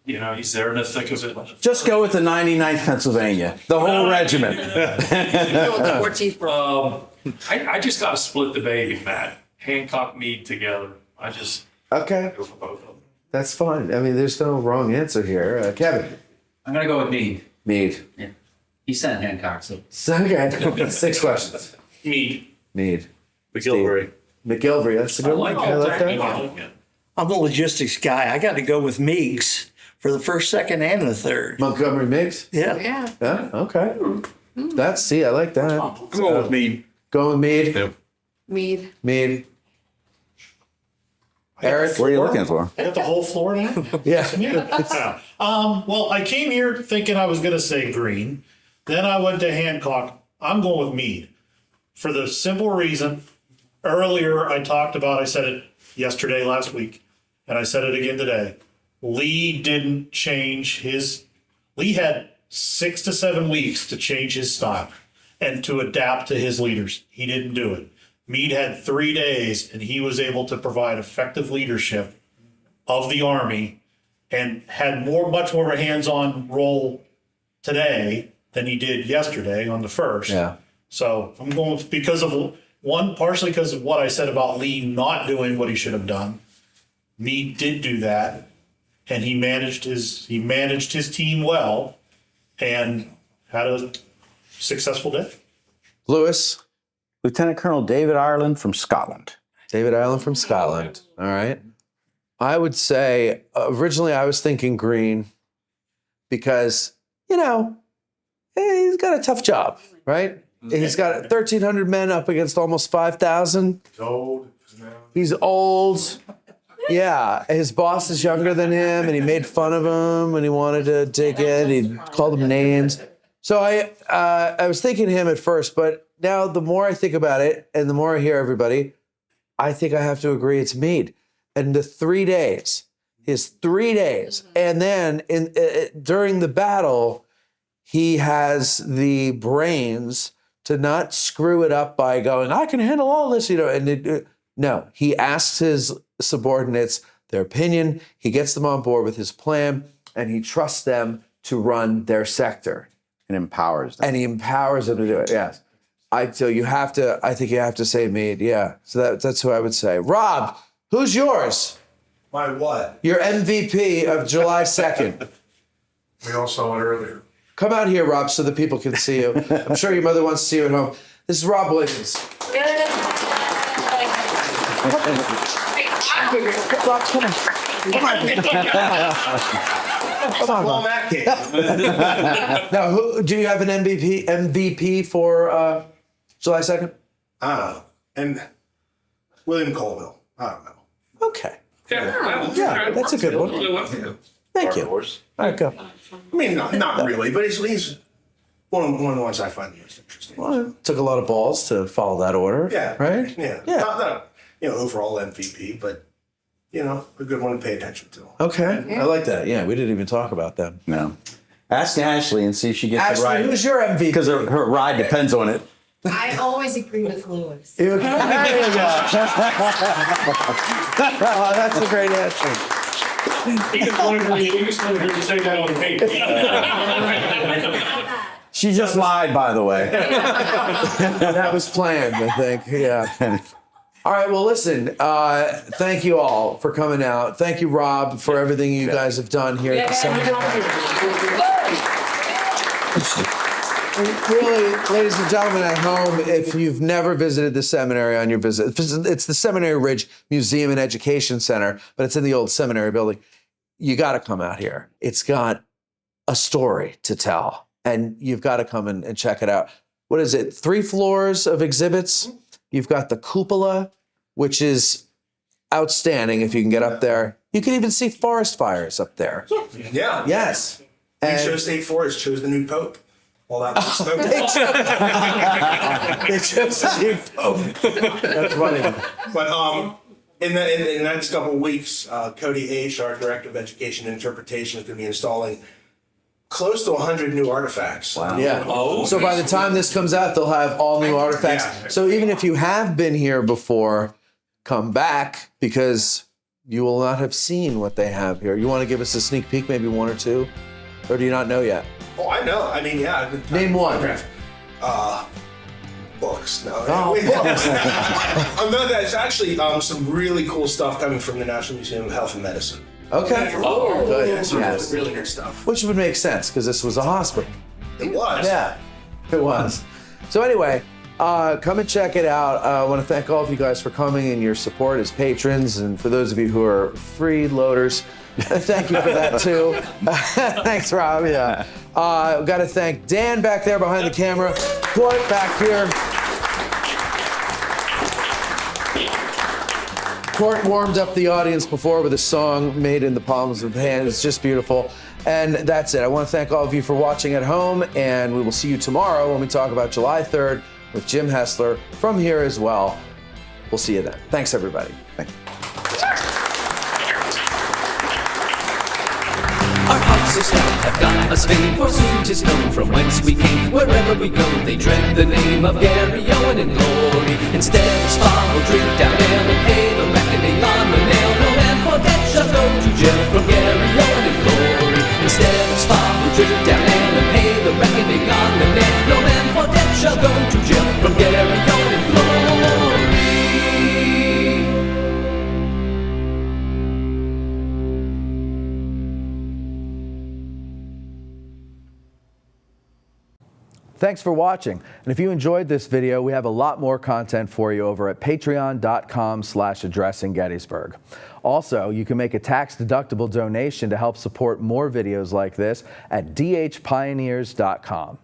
he's there in the thick of it. Just go with the 99th Pennsylvania, the whole regiment. Go with the 14th. I just got to split the baby, Matt. Hancock, Meade together. Okay. Go for both of them. That's fine. I mean, there's no wrong answer here. Kevin. I'm gonna go with Meade. Meade. Yeah. He sent Hancock, so. Okay. 6 questions. Meade. McGilvery. McGilvery. That's a good one. I like that. I'm a logistics guy. I got to go with Meigs for the first, second, and the third. Montgomery Meigs? Yeah. Yeah, okay. I like that. I'm going with Meade. Going with Meade? Yep. Meade. Eric? What are you looking for? I got the whole floor now? Yeah. Well, I came here thinking I was going to say Greene. Then I went to Hancock. I'm going with Meade for the simple reason. Earlier, I said it yesterday, last week, and I said it again today. Lee didn't change Lee had 6 to 7 weeks to change his style and to adapt to his leaders. He didn't do it. Meade had 3 days, and he was able to provide effective leadership of the Army and had much more of a hands-on role today than he did yesterday on the first. Yeah. So I'm going partially because of what I said about Lee not doing what he should have done. Meade did do that, and he managed his team well and had a successful day. Lewis. Lieutenant Colonel David Ireland from Scotland. David Ireland from Scotland. All right. I would say originally I was thinking Greene because, he's got a tough job, right? He's got 1,300 men up against almost 5,000. He's old. He's old. Yeah. His boss is younger than him, and he made fun of him when he wanted to take it. He called him names. So I was thinking him at first, but now the more I think about it and the more I hear everybody, I think I have to agree it's Meade. And the 3 days, his 3 days, and then during the battle, he has the brains to not screw it up by going, I can handle all this, no, he asks his subordinates their opinion, he gets them on board with his plan, and he trusts them to run their sector. And empowers them. And he empowers them to do it, yes. I think you have to say Meade, yeah. So that's who I would say. Rob, who's yours? My what? Your MVP of July 2nd. We all saw it earlier. Come out here, Rob, so the people can see you. I'm sure your mother wants to see you at home. This is Rob Williams. Now, do you have an MVP for July 2nd? I don't know. And William Colville. I don't know. Okay. Yeah, that's a good one. Thank you. All right, go. I mean, not really, but he's one of the ones I find most interesting. Well, it took a lot of balls to follow that order. Yeah. Right? Yeah. Not overall MVP, but, a good one to pay attention to. Okay. I like that. Yeah, we didn't even talk about them. No. Ask Ashley and see if she gets Ashley, it right. who's your MVP? Because her ride depends on it. I always agree with Lewis. There you go. Oh, that's a great answer. She just lied, by the way. That was planned, I think. Yeah. All right. Well, listen. Thank you all for coming out. Thank you, Rob, for everything you guys have done here at the Seminary. Really, ladies and gentlemen at home, if you've never visited the seminary on your visit, it's the Seminary Ridge Museum and Education Center, but it's in the old seminary building. You got to come out here. It's got a story to tell, and you've got to come and check it out. What is it? 3 floors of exhibits. You've got the cupola, which is outstanding if you can get up there. You can even see forest fires up there. Yeah. Yes. We chose State Forest, chose the new Pope. all that smoke. They chose Steve Pope. That's funny. But in the next couple of weeks, Cody H., our Director of Education and Interpretation, is going to be installing close to 100 new artifacts. Wow. Yeah. So by the time this comes out, they'll have all new artifacts. Yeah. So even if you have been here before, come back because you will not have seen what they have here. You want to give us a sneak peek, maybe one or two? Or do you not know yet? Oh, I know. I mean, yeah. I've been Name one. Books. No. Oh, books. No, there's actually some really cool stuff coming from the National Museum of Health and Medicine. Okay. Oh, good. Yeah, some Yes. really good stuff. Which would make sense because this was a hospital. It was. Yeah, it was. So anyway, come and check it out. I want to thank all of you guys for coming and your support as patrons. And for those of you who are freeloaders, thank you for that too. Thanks, Rob. Yeah. We've got to thank Dan back there behind the camera, Trott back here. Trott warmed up the audience before with a song made in the palms of hands. It's just beautiful. And that's it. I want to thank all of you for watching at home, and we will see you tomorrow when we talk about July 3rd with Jim Hessler from here as well. We'll see you then. Thanks, everybody. Thank you. Our hearts so stout have got us famed, forsooth 'tis known from whence we came. Wherever we go, they dread the name of Gary Owen in glory. Instead of spa or drink down ale and pay the reckoning on the nail, no man for debt shall go to jail from Gary Owen in glory. Instead of spa or drink down ale and pay the reckoning on the nail, no man for debt shall go to jail from Gary Owen in glory. Thanks for watching. And if you enjoyed this video, we have a lot more content for you over at patreon.com/Addressing Gettysburg. Also, you can make a tax-deductible donation to help support more videos like this at dhpioneers.com.